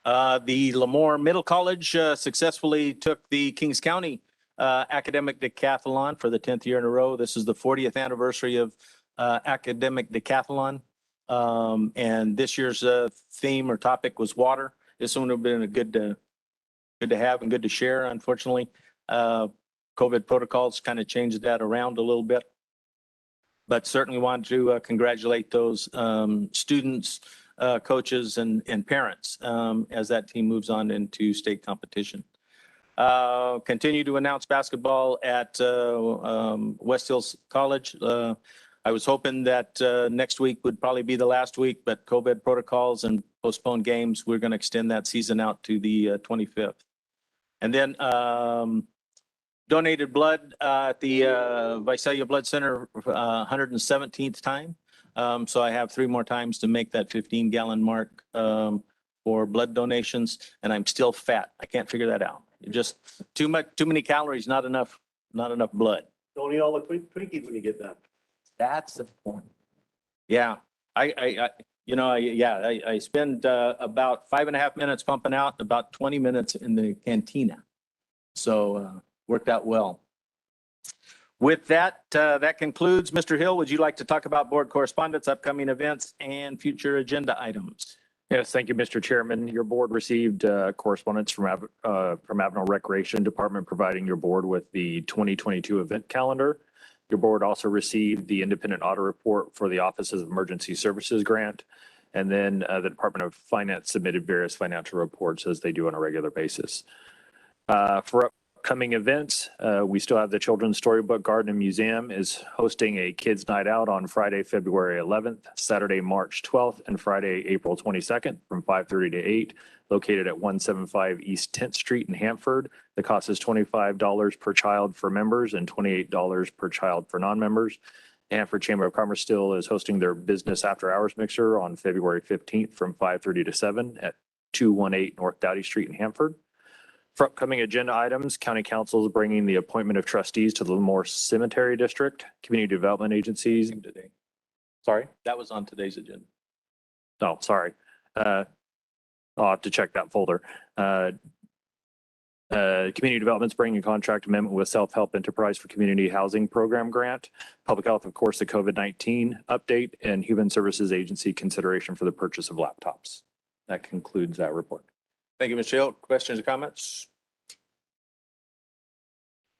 The Lemoore Middle College successfully took the Kings County Academic Decathlon for the 10th year in a row. This is the 40th anniversary of Academic Decathlon. And this year's theme or topic was water. This one would have been a good good to have and good to share. Unfortunately, COVID protocols kind of changed that around a little bit. But certainly want to congratulate those students, coaches, and parents as that team moves on into state competition. Continue to announce basketball at West Hills College. I was hoping that next week would probably be the last week, but COVID protocols and postponed games, we're going to extend that season out to the 25th. And then donated blood at the Visalia Blood Center 117th time. So I have 3 more times to make that 15-gallon mark for blood donations, and I'm still fat. I can't figure that out. Just too many calories, not enough blood. Don't eat all the Twinkies when you get done. That's the point. Yeah, I spend about 5.5 minutes pumping out, about 20 minutes in the cantina. So worked out well. With that, that concludes. Mr. Hill, would you like to talk about board correspondence, upcoming events, and future agenda items? Yes, thank you, Mr. Chairman. Your board received correspondence from Avenal Recreation Department providing your board with the 2022 event calendar. Your board also received the independent audit report for the Offices of Emergency Services grant. And then the Department of Finance submitted various financial reports as they do on a regular basis. For upcoming events, we still have the Children's Storybook Garden and Museum is hosting a Kids Night Out on Friday, February 11th, Saturday, March 12th, and Friday, April 22nd from 5:30 to 8, located at 175 East 10th Street in Hanford. The cost is $25 per child for members and $28 per child for non-members. The Hanford Chamber of Commerce still is hosting their business after hours mixer on February 15th from 5:30 to 7 at 218 North Dowdy Street in Hanford. For upcoming agenda items, County Council is bringing the appointment of trustees to the Lemoore Cemetery District, community development agencies. Today. Sorry? That was on today's agenda. Oh, sorry. I'll have to check that folder. Community Development's bringing a contract amendment with Self-Help Enterprise for Community Housing Program Grant. Public Health, of course, the COVID-19 update, and Human Services Agency consideration for the purchase of laptops. That concludes that report. Thank you, Mr. Hill. Questions or comments?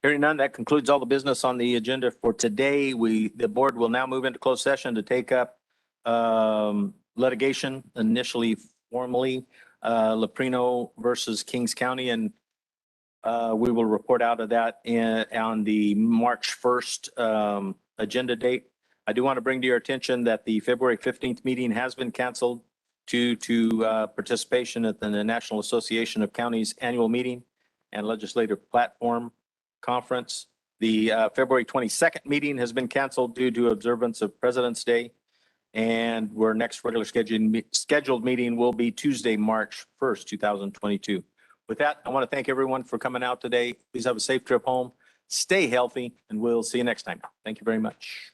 Hearing none, that concludes all the business on the agenda for today. The board will now move into closed session to take up litigation, initially formally, Leprino versus Kings County, and we will report out of that on the March 1st agenda date. I do want to bring to your attention that the February 15th meeting has been canceled due to participation at the National Association of Counties annual meeting and legislative platform conference. The February 22nd meeting has been canceled due to observance of President's Day. And our next regular scheduled meeting will be Tuesday, March 1st, 2022. With that, I want to thank everyone for coming out today. Please have a safe trip home. Stay healthy, and we'll see you next time. Thank you very much.